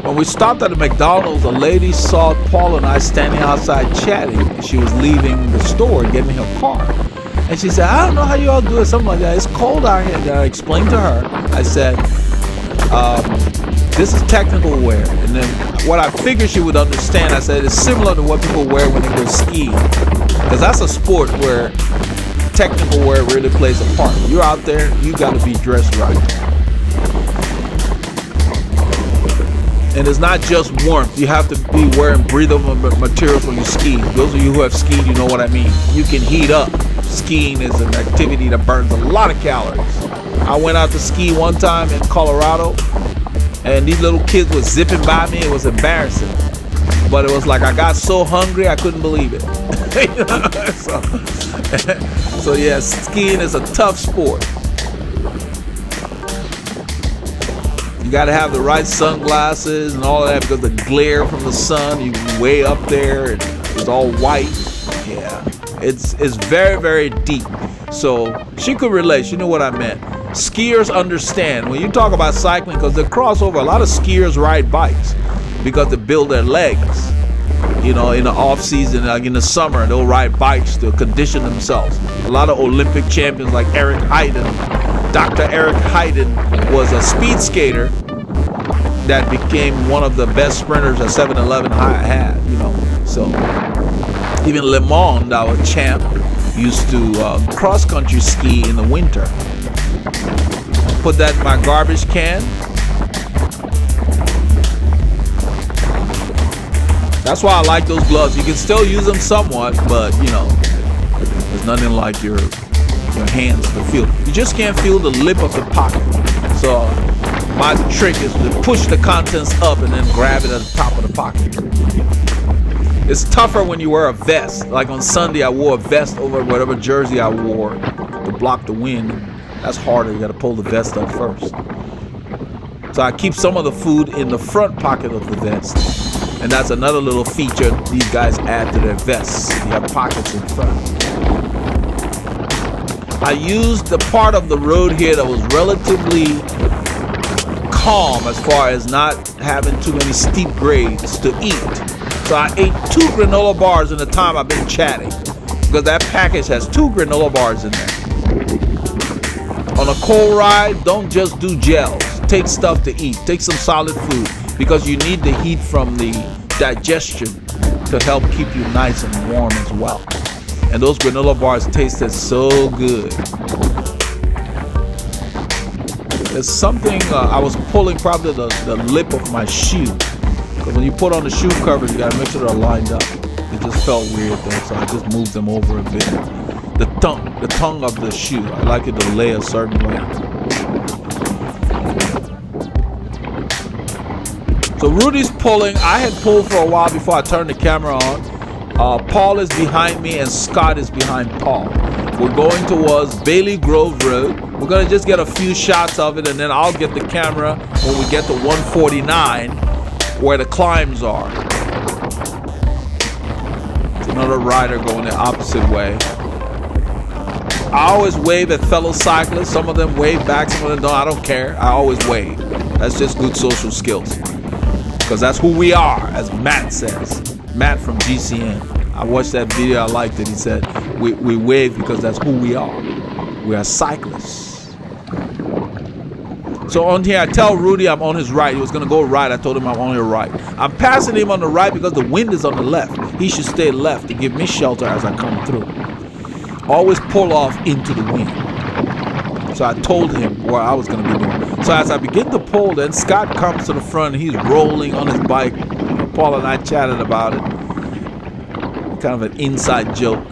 When we stopped at the McDonald's, a lady saw Paul and I standing outside chatting. She was leaving the store, getting her car. And she said, I don't know how you all do it, something like that. It's cold out here. And I explained to her, I said, this is technical wear. And then what I figured she would understand, I said, it's similar to what people wear when they go skiing. Because that's a sport where technical wear really plays a part. You're out there, you got to be dressed right. And it's not just warmth. You have to be wearing breathable materials when you ski. Those of you who have skied, you know what I mean. You can heat up. Skiing is an activity that burns a lot of calories. I went out to ski one time in Colorado, and these little kids were zipping by me. It was embarrassing. But it was like I got so hungry I couldn't believe it. So yeah, skiing is a tough sport. You got to have the right sunglasses and all of that, because the glare from the sun, you can way up there and it's all white. Yeah, it's very, very deep. So she could relate. She knew what I meant. skiers understand when you talk about cycling, because they cross over. A lot of skiers ride bikes because they build their legs. You know, in the off season, like in the summer, they'll ride bikes to condition themselves. A lot of Olympic champions like Eric Heiden. Dr. Eric Heiden was a speed skater that became one of the best sprinters that 7-Eleven had, you know. So even Le Monde, our champ, used to cross-country ski in the winter. Put that in my garbage can. That's why I like those gloves. You can still use them somewhat, but you know, there's nothing like your hands to feel. You just can't feel the lip of the pocket. So my trick is to push the contents up and then grab it at the top of the pocket. It's tougher when you wear a vest. Like on Sunday, I wore a vest over whatever jersey I wore to block the wind. That's harder. You got to pull the vest up first. So I keep some of the food in the front pocket of the vest. And that's another little feature these guys add to their vests. You have pockets in front. I used the part of the road here that was relatively calm as far as not having too many steep grades to eat. So I ate 2 granola bars in the time I've been chatting, because that package has 2 granola bars in there. On a cold ride, don't just do gels. Take stuff to eat. Take some solid food, because you need the heat from the digestion to help keep you nice and warm as well. And those granola bars tasted so good. There's something, I was pulling probably the lip of my shoe. Because when you put on the shoe covers, you gotta make sure they're lined up. It just felt weird though, so I just moved them over a bit. The tongue of the shoe, I like it to lay a certain way. So Rudy's pulling. I had pulled for a while before I turned the camera on. Paul is behind me and Scott is behind Paul. We're going towards Bailey Grove Road. We're gonna just get a few shots of it, and then I'll get the camera when we get to 149 where the climbs are. It's another rider going the opposite way. I always wave at fellow cyclists. Some of them wave back, some of them don't. I don't care. I always wave. That's just good social skills. Because that's who we are, as Matt says. Matt from GCN. I watched that video, I liked it. He said, we wave because that's who we are. We are cyclists. So on here, I tell Rudy I'm on his right. He was going to go right. I told him I'm on your right. I'm passing him on the right because the wind is on the left. He should stay left to give me shelter as I come through. Always pull off into the wind. So I told him what I was going to be doing. So as I begin to pull, then Scott comes to the front and he's rolling on his bike. Paul and I chatted about it. Kind of an inside joke.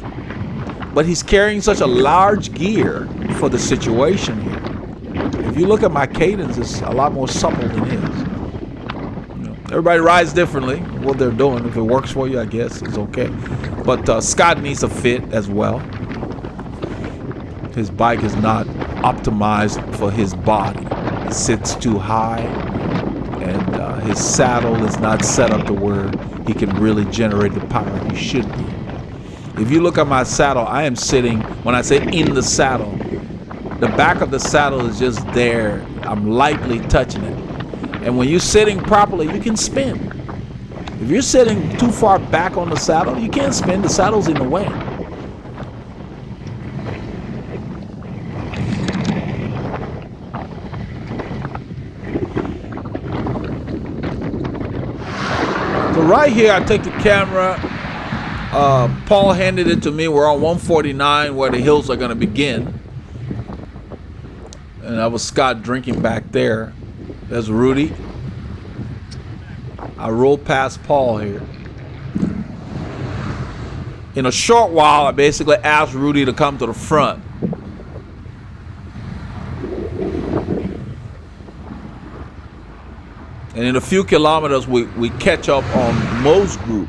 But he's carrying such a large gear for the situation here. If you look at my cadence, it's a lot more supple than his. You know, everybody rides differently. What they're doing, if it works for you, I guess it's okay. But Scott needs a fit as well. His bike is not optimized for his body. It sits too high, and his saddle is not set up to where he can really generate the power he should be. If you look at my saddle, I am sitting, when I say in the saddle, the back of the saddle is just there. I'm lightly touching it. And when you're sitting properly, you can spin. If you're sitting too far back on the saddle, you can't spin. The saddle's in the way. So right here, I take the camera. Paul handed it to me. We're on 149 where the hills are going to begin. And that was Scott drinking back there. There's Rudy. I roll past Paul here. In a short while, I basically asked Rudy to come to the front. And in a few kilometers, we catch up on Mo's group,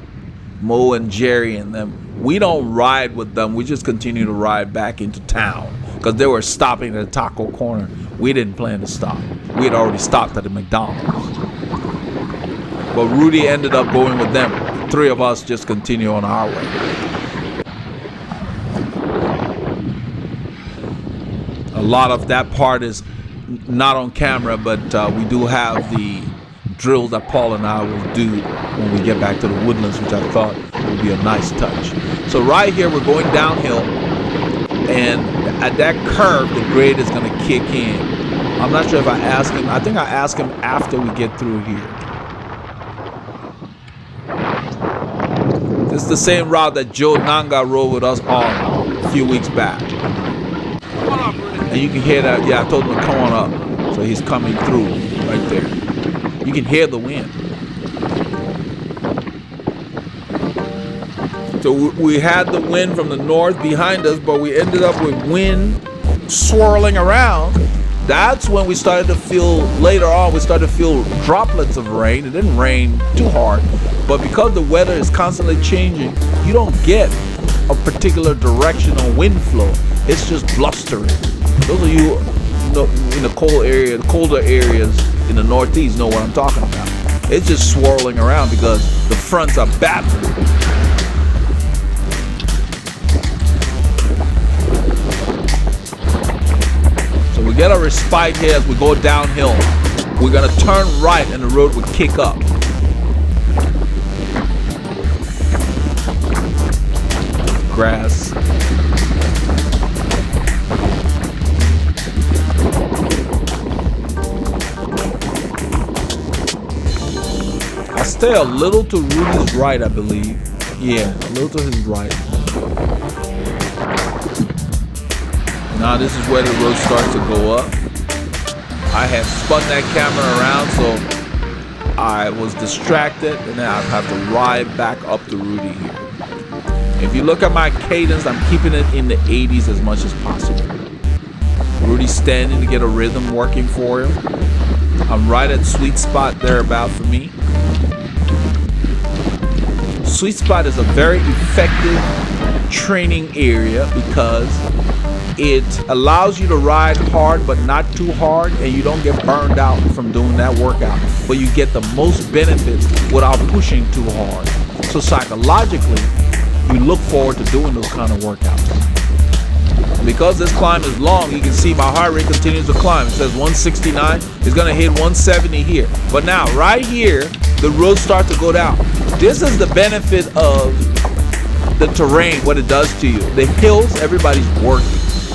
Mo and Jerry and them. We don't ride with them. We just continue to ride back into town because they were stopping at a taco corner. We didn't plan to stop. We had already stopped at the McDonald's. But Rudy ended up going with them. The three of us just continue on our way. A lot of that part is not on camera, but we do have the drills that Paul and I will do when we get back to the woodlands, which I thought would be a nice touch. So right here, we're going downhill, and at that curve, the grade is going to kick in. I'm not sure if I asked him. I think I asked him after we get through here. This is the same route that Joe Nanga rode with us on a few weeks back. And you can hear that. Yeah, I told him to come on up. So he's coming through right there. You can hear the wind. So we had the wind from the north behind us, but we ended up with wind swirling around. That's when we started to feel, later on, we started to feel droplets of rain. It didn't rain too hard, but because the weather is constantly changing, you don't get a particular direction on wind flow. It's just blustering. Those of you in the cold area, the colder areas in the Northeast know what I'm talking about. It's just swirling around because the fronts are battling. So we get a respite here as we go downhill. We're gonna turn right and the road would kick up. Grass. I stay a little to Rudy's right, I believe. Yeah, a little to his right. Now this is where the road starts to go up. I had spun that camera around, so I was distracted, and then I have to ride back up to Rudy here. If you look at my cadence, I'm keeping it in the 80s as much as possible. Rudy's standing to get a rhythm working for him. I'm right at sweet spot there about for me. Sweet spot is a very effective training area because it allows you to ride hard but not too hard, and you don't get burned out from doing that workout, but you get the most benefits without pushing too hard. So psychologically, you look forward to doing those kind of workouts. Because this climb is long, you can see my heart rate continues to climb. It says 169, it's gonna hit 170 here. But now, right here, the roads start to go down. This is the benefit of the terrain, what it does to you. The hills, everybody's working.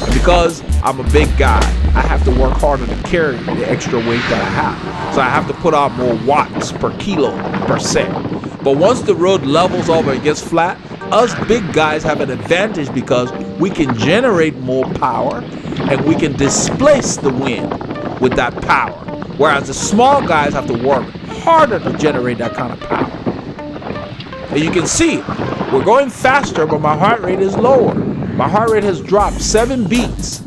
And because I'm a big guy, I have to work harder to carry the extra weight that I have. So I have to put out more watts per kilo per se. But once the road levels over and gets flat, us big guys have an advantage because we can generate more power and we can displace the wind with that power. Whereas the small guys have to work harder to generate that kind of power. And you can see, we're going faster, but my heart rate is lower. My heart rate has dropped 7 beats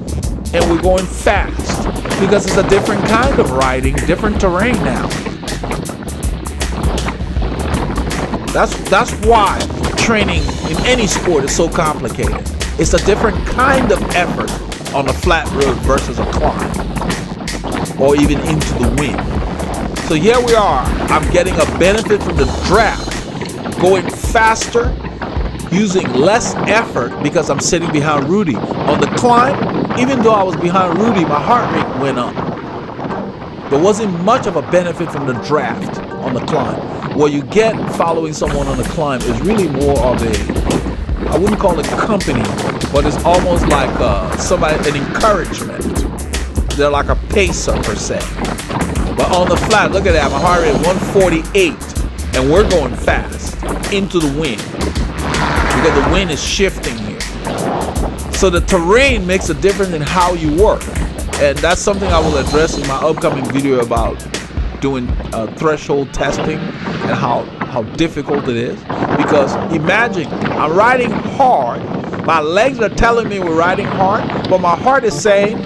and we're going fast because it's a different kind of riding, different terrain now. That's why training in any sport is so complicated. It's a different kind of effort on a flat road versus a climb or even into the wind. So here we are. I'm getting a benefit from the draft, going faster, using less effort because I'm sitting behind Rudy. On the climb, even though I was behind Rudy, my heart rate went up. There wasn't much of a benefit from the draft on the climb. What you get following someone on the climb is really more of a, I wouldn't call it company, but it's almost like an encouragement. They're like a pacer per se. But on the flat, look at that, my heart rate 148, and we're going fast into the wind because the wind is shifting here. So the terrain makes a difference in how you work, and that's something I will address in my upcoming video about doing threshold testing and how difficult it is. Because imagine I'm riding hard, my legs are telling me we're riding hard, but my heart is saying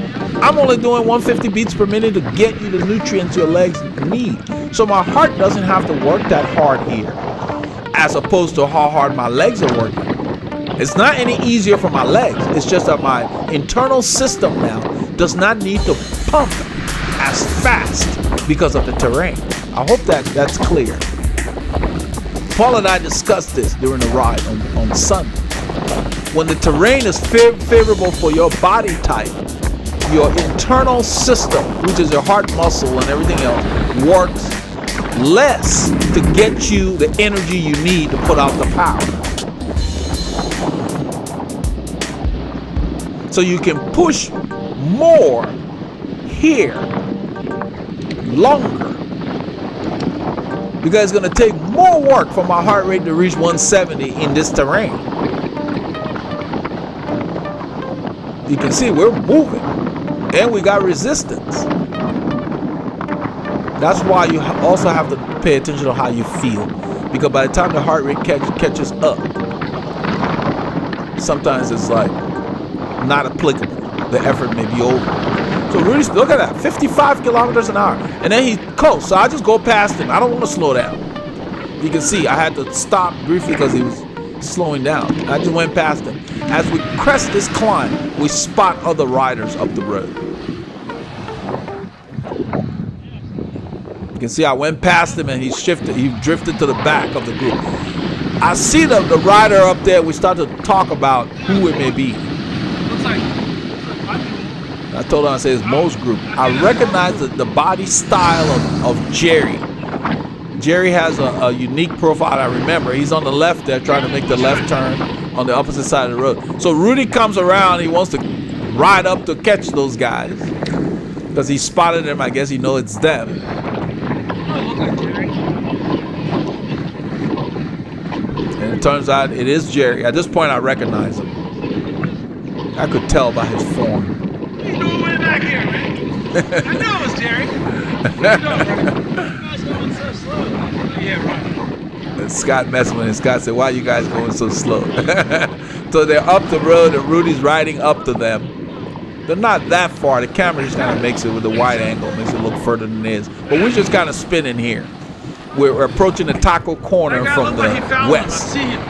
I'm only doing 150 beats per minute to get you the nutrients your legs need. So my heart doesn't have to work that hard here, as opposed to how hard my legs are working. It's not any easier for my legs. It's just that my internal system now does not need to pump as fast because of the terrain. I hope that's clear. Paul and I discussed this during the ride on Sunday. When the terrain is favorable for your body type, your internal system, which is your heart muscle and everything else, works less to get you the energy you need to put out the power. So you can push more here, longer. Because it's going to take more work for my heart rate to reach 170 in this terrain. You can see we're moving and we got resistance. That's why you also have to pay attention to how you feel, because by the time the heart rate catches up, sometimes it's like not applicable. The effort may be over. So really, look at that, 55 kilometers an hour, and then he coasts. So I just go past him. I don't want to slow down. You can see I had to stop briefly because he was slowing down. I just went past him. As we crest this climb, we spot other riders up the road. You can see I went past him and he drifted to the back of the group. I see the rider up there. We start to talk about who it may be. I told him, I said, it's Mo's group. I recognize the body style of Jerry. Jerry has a unique profile. I remember he's on the left there trying to make the left turn on the opposite side of the road. So Rudy comes around. He wants to ride up to catch those guys because he spotted them. I guess he knows it's them. And it turns out it is Jerry. At this point, I recognize him. I could tell by his form. What are you doing way back here, man? I know it was Jerry. What are you doing, brother? You guys going so slow. Yeah, right. And Scott messed with him. Scott said, why are you guys going so slow? So they're up the road and Rudy's riding up to them. They're not that far. The camera just kind of makes it with the wide angle, makes it look further than it is. But we're just kind of spinning here. We're approaching the taco corner from the west. I see him.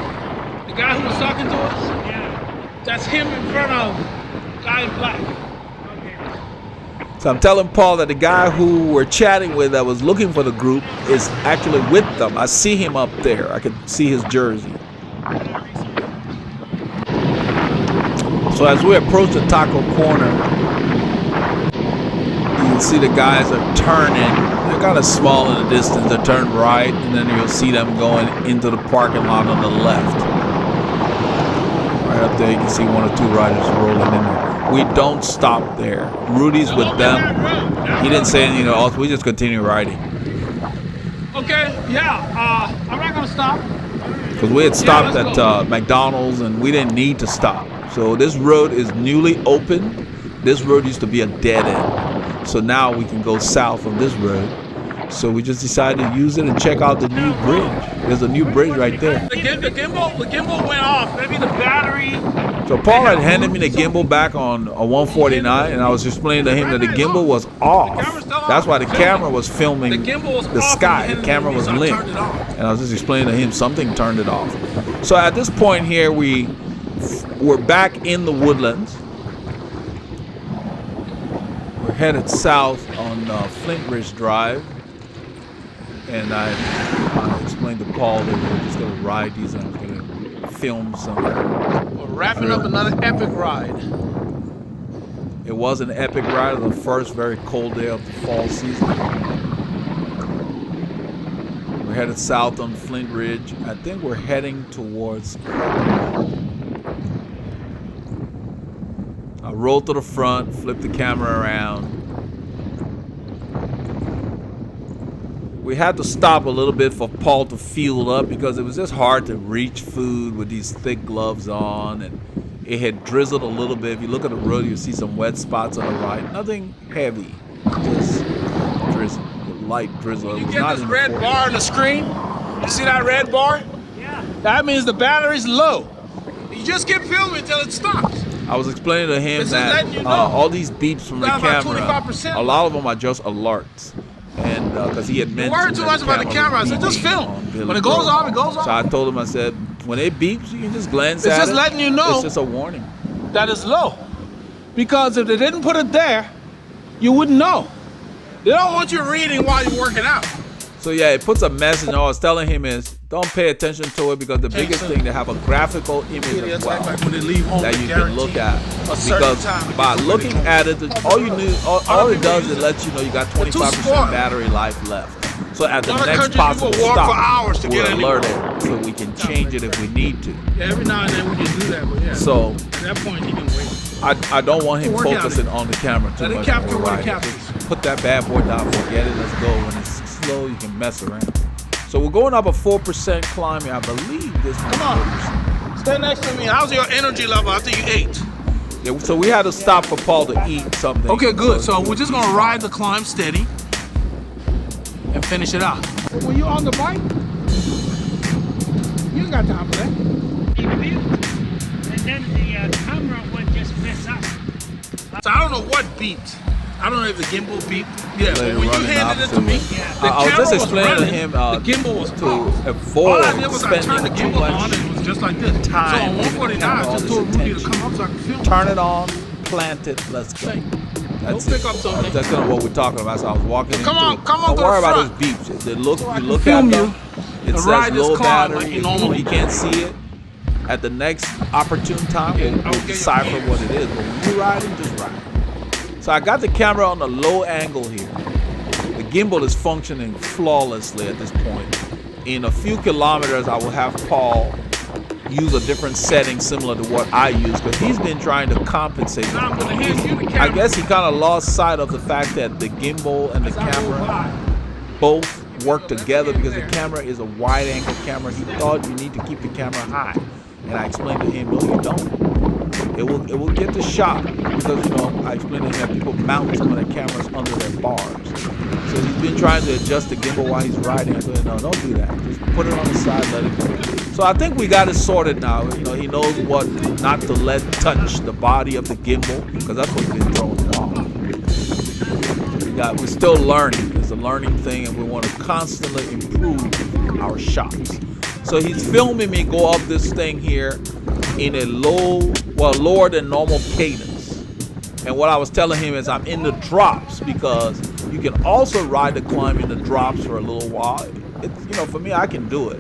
The guy who was talking to us? Yeah. That's him in front of the guy in black. So I'm telling Paul that the guy who we're chatting with that was looking for the group is actually with them. I see him up there. I can see his jersey. So as we approach the taco corner, you can see the guys are turning. They're kind of small in the distance. They turn right, and then you'll see them going into the parking lot on the left. Right up there, you can see one or two riders rolling in there. We don't stop there. Rudy's with them. He didn't say anything else. We just continue riding. Okay, yeah. I'm not gonna stop. Because we had stopped at McDonald's and we didn't need to stop. So this road is newly opened. This road used to be a dead end. So now we can go south on this road. So we just decided to use it and check out the new bridge. There's a new bridge right there. The gimbal went off. Maybe the battery. So Paul had handed me the gimbal back on a 149, and I was explaining to him that the gimbal was off. That's why the camera was filming the sky. The camera was limp. And I was just explaining to him something turned it off. So at this point here, we're back in the woodlands. We're headed south on Flint Ridge Drive. And I explained to Paul that we were just going to ride these and I was going to film some. We're wrapping up another epic ride. It was an epic ride on the first very cold day of the fall season. We're headed south on Flint Ridge. I think we're heading towards. I rolled to the front, flipped the camera around. We had to stop a little bit for Paul to fuel up because it was just hard to reach food with these thick gloves on, and it had drizzled a little bit. If you look at the road, you see some wet spots on the right. Nothing heavy, just drizzle, light drizzle. You get this red bar on the screen? You see that red bar? Yeah. That means the battery's low. You just keep filming until it stops. I was explaining to him that all these beeps from the camera, a lot of them are just alerts. And because he had mentioned worried too much about the camera, I said just film. When it goes off, it goes off. So I told him, I said, when it beeps, you can just glance at it. It's just letting you know. It's just a warning. That is low. Because if they didn't put it there, you wouldn't know. They don't want you reading while you're working out. So yeah, it puts a message. All I was telling him is, don't pay attention to it because the biggest thing, they have a graphical image as well that you can look at. a certain Because time. by looking at it, all you need, all it does is let you know you got 25% spoiled. battery life left. So at the A lot of next countries, possible people walk stop, for hours to we're get anywhere. alerted so we can change it if we need to. Yeah, every now and then we can do that, but yeah. So At that point, he can wait. I don't want him Work out focusing it. on the camera too Let it much. capture when we're what it riding. captures. Just put that bad boy down, forget it, let's go. When it's slow, you can mess around. So we're going up a 4% climbing. I believe this is Come on. Stay next to me. How's your energy level after you ate? Yeah, so we had to stop for Paul to eat something. Okay, good. So we're just gonna ride the climb steady and finish it out. When you're on the bike, you ain't got time for that. He built, and then the camera would just mess up. So I don't know what beeped. I don't know if the gimbal beeped. Yeah, Let but it when you run in handed it to opposite me, way. the I was camera just explaining to running, him the gimbal was to off. avoid All I did was I turned the spending too gimbal on much and it was just like this. time So on giving 149, the camera I all just this told Rudy to attention. come up so I could film. Turn it on, plant it, let's go. That's Go it. pick up something. That's kind of what we're talking about. So I was walking Come into on, it. come on Don't to worry the about front. those beeps. They look, So I you can look film at them. you It and says ride this low climb battery. like you normally You can't see it. At the next opportune time, Okay, we'll I'll get your decipher hands. what it is. But when you're riding, just ride. So I got the camera on a low angle here. The gimbal is functioning flawlessly at this point. In a few kilometers, I will have Paul use a different setting similar to what I use because he's been trying to compensate. Now I'm gonna hand you the camera. I guess he kind of lost sight of the fact that the gimbal and the As I go camera by. both work together because the camera is a wide angle camera. He thought you need to keep the camera high. And I explained to him, no, you don't. It will get the shot because, you know, I explained to him that people mount some of their cameras under their bars. So he's been trying to adjust the gimbal while he's riding. I said, no, don't do that. Just put it on the side, let it go. So I think we got it sorted now. You know, he knows what not to let touch the body of the gimbal because that's what's been throwing him off. We're still learning. It's a learning thing, and we want to constantly improve our shots. So he's filming me go up this thing here in a lower than normal cadence. And what I was telling him is I'm in the drops because you can also ride the climb in the drops for a little while. It's, you know, for me, I can do it.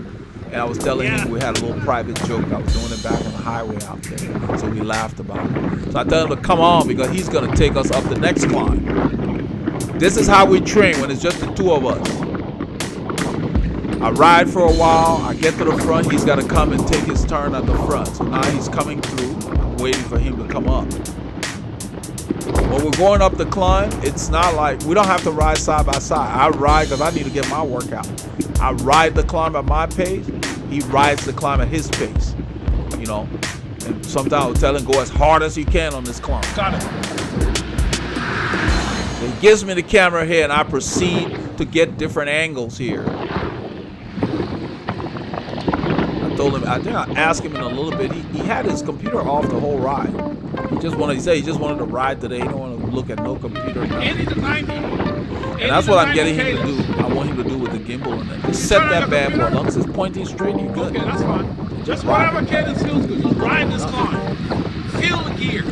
And I was telling him we had a little private joke. I was doing it back on the highway out there. So we laughed about it. So I tell him to come on because he's going to take us up the next climb. This is how we train when it's just the two of us. I ride for a while, I get to the front, he's got to come and take his turn at the front. So now he's coming through, I'm waiting for him to come up. When we're going up the climb, it's not like, we don't have to ride side by side. I ride because I need to get my workout. I ride the climb at my pace, he rides the climb at his pace, you know. And sometimes I'll tell him, go as hard as you can on this climb. Got it. So he gives me the camera here and I proceed to get different angles here. Told him, I think I asked him in a little bit. He had his computer off the whole ride. He just wanted to ride today. He don't want to look at no computer. 80 to 90. And that's what I'm getting him to do. I want him to do with the gimbal and then just set that bad boy. As long as it's pointing straight, you're good. Okay, that's fine. Just whatever ride. cadence feels good. Just ride this climb. Feel the gear.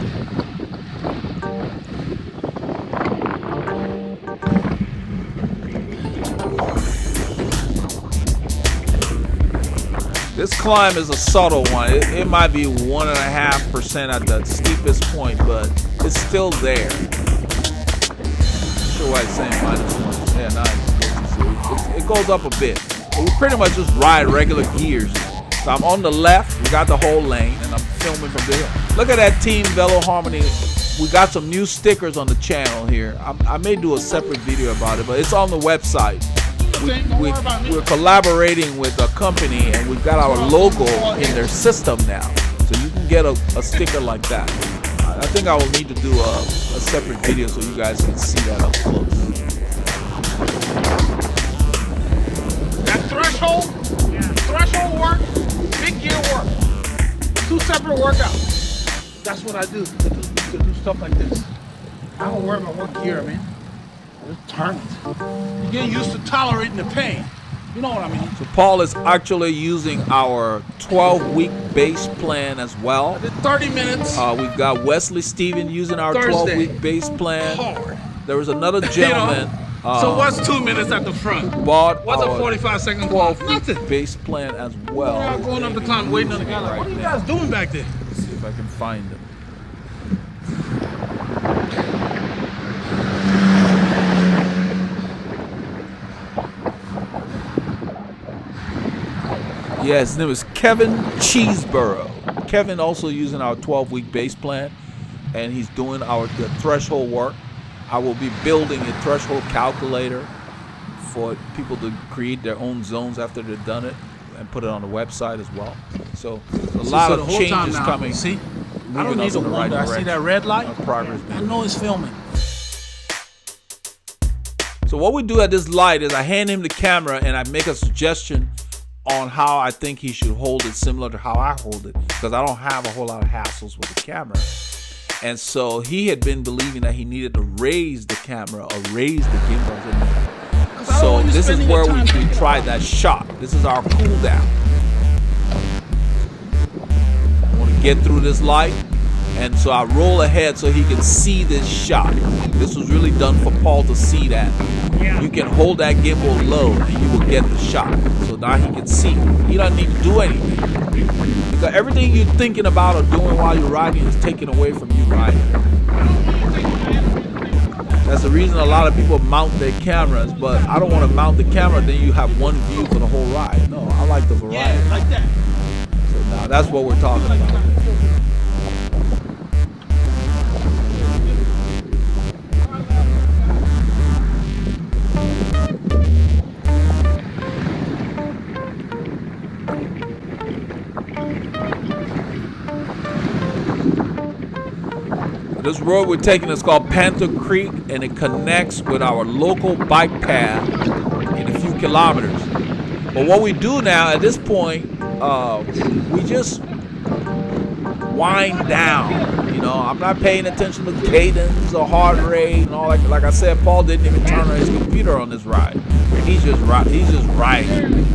This climb is a subtle one. It might be 1.5% at the steepest point, but it's still there. Not sure why it's saying -1. Yeah, nice. It goes up a bit. But we pretty much just ride regular gears. So I'm on the left. We got the whole lane, and I'm filming from there. Look at that Team Veloharmony. We got some new stickers on the channel here. I may do a separate video about it, but it's on the website. We're collaborating with a company and we've got our logo in their system now. So you can get a sticker like that. I think I will need to do a separate video so you guys can see that up close. That threshold work, big gear work. 2 separate workouts. That's what I do. To do stuff like this. I don't worry about what gear I'm in. Just turn it. You get used to tolerating the pain. You know what I mean? So Paul is actually using our 12-week base plan as well. I did 30 minutes. We've got Wesley Steven using our Thursday. 12-week base plan. Hard. There was another gentleman. So what's 2 minutes at the front? Bought What's a our 45-second climb? 12-week Nothing. base plan as We're well. not going up the climb waiting on the guy. Like, what are you guys doing back there? Let's see if I can find him. Yeah, his name is Kevin Cheeseborough. Kevin also using our 12-week base plan, and he's doing the threshold work. I will be building a threshold calculator for people to create their own zones after they've done it and put it on the website as well. So a lot of changes coming. See, I don't need to wonder. I see that red light. Progress. I know it's filming. So what we do at this light is I hand him the camera and I make a suggestion on how I think he should hold it, similar to how I hold it, because I don't have a whole lot of hassles with the camera. And so he had been believing that he needed to raise the camera or raise the gimbal. So this is where we tried that shot. This is our cool down. I want to get through this light, and so I roll ahead so he can see this shot. This was really done for Paul to see that. Yeah. You can hold that gimbal low and you will get the shot. So now he can see. He doesn't need to do anything. Because everything you're thinking about or doing while you're riding is taken away from you riding. That's the reason a lot of people mount their cameras, but I don't want to mount the camera, then you have one view for the whole ride. No, I like the variety. Yeah, like that. So now that's what we're talking about. This road we're taking is called Panther Creek, and it connects with our local bike path in a few kilometers. But what we do now at this point, we just wind down. You know, I'm not paying attention to cadence or heart rate and all that. Like I said, Paul didn't even turn on his computer on this ride. He's just riding.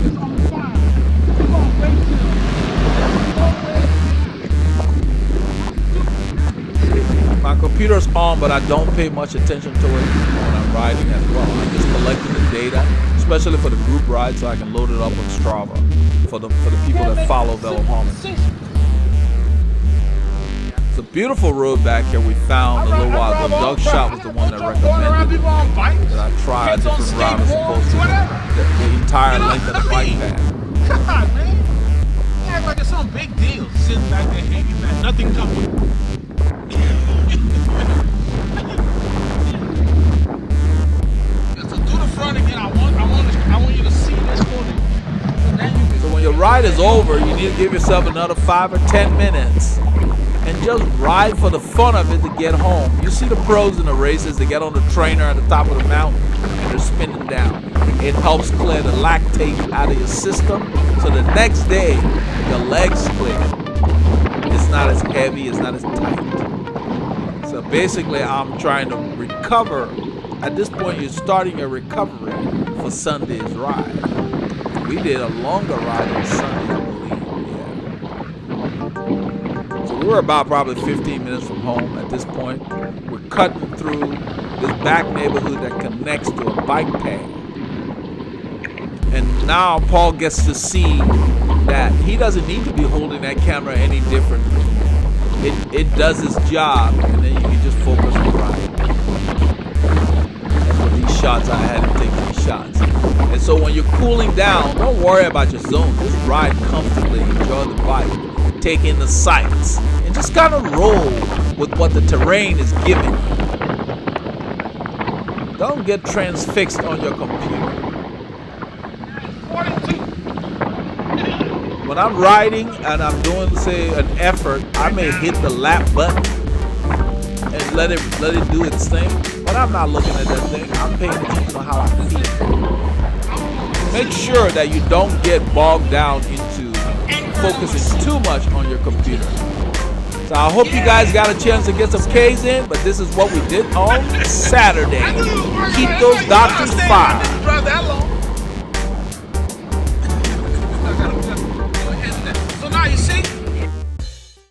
My computer's on, but I don't pay much attention to it when I'm riding as well. I'm just collecting the data, especially for the group ride, so I can load it up on Strava for the people that follow Veloharmony. It's a beautiful road back here we found a little while ago. Doug Shot was the one that recommended that I try a different route as opposed to the entire length of the bike path. God, man. You act like it's some big deal. Sitting back there hanging back. Nothing coming. So do the front again. I want you to see this corner. So when your ride is over, you need to give yourself another 5 or 10 minutes and just ride for the fun of it to get home. You see the pros in the races, they get on the trainer at the top of the mountain and they're spinning down. It helps clear the lactate out of your system, so the next day your legs clear. It's not as heavy, it's not as tight. So basically I'm trying to recover. At this point you're starting your recovery for Sunday's ride. We did a longer ride on Sunday, I believe. So we're about probably 15 minutes from home at this point. We're cutting through this back neighborhood that connects to a bike path. And now Paul gets to see that he doesn't need to be holding that camera any differently. It does its job, and then you can just focus on riding. That's what these shots, I had to take these shots. And so when you're cooling down, don't worry about your zone. Just ride comfortably, enjoy the bike, take in the sights, and just kind of roll with what the terrain is giving. Don't get transfixed on your computer. When I'm riding and I'm doing, say, an effort, I may hit the lap button and let it do its thing. But I'm not looking at that thing. I'm paying attention to how I feel. Make sure that you don't get bogged down into focusing too much on your computer. So I hope you guys got a chance to get some K's in, but this is what we did on Saturday. Keep those doctors fired.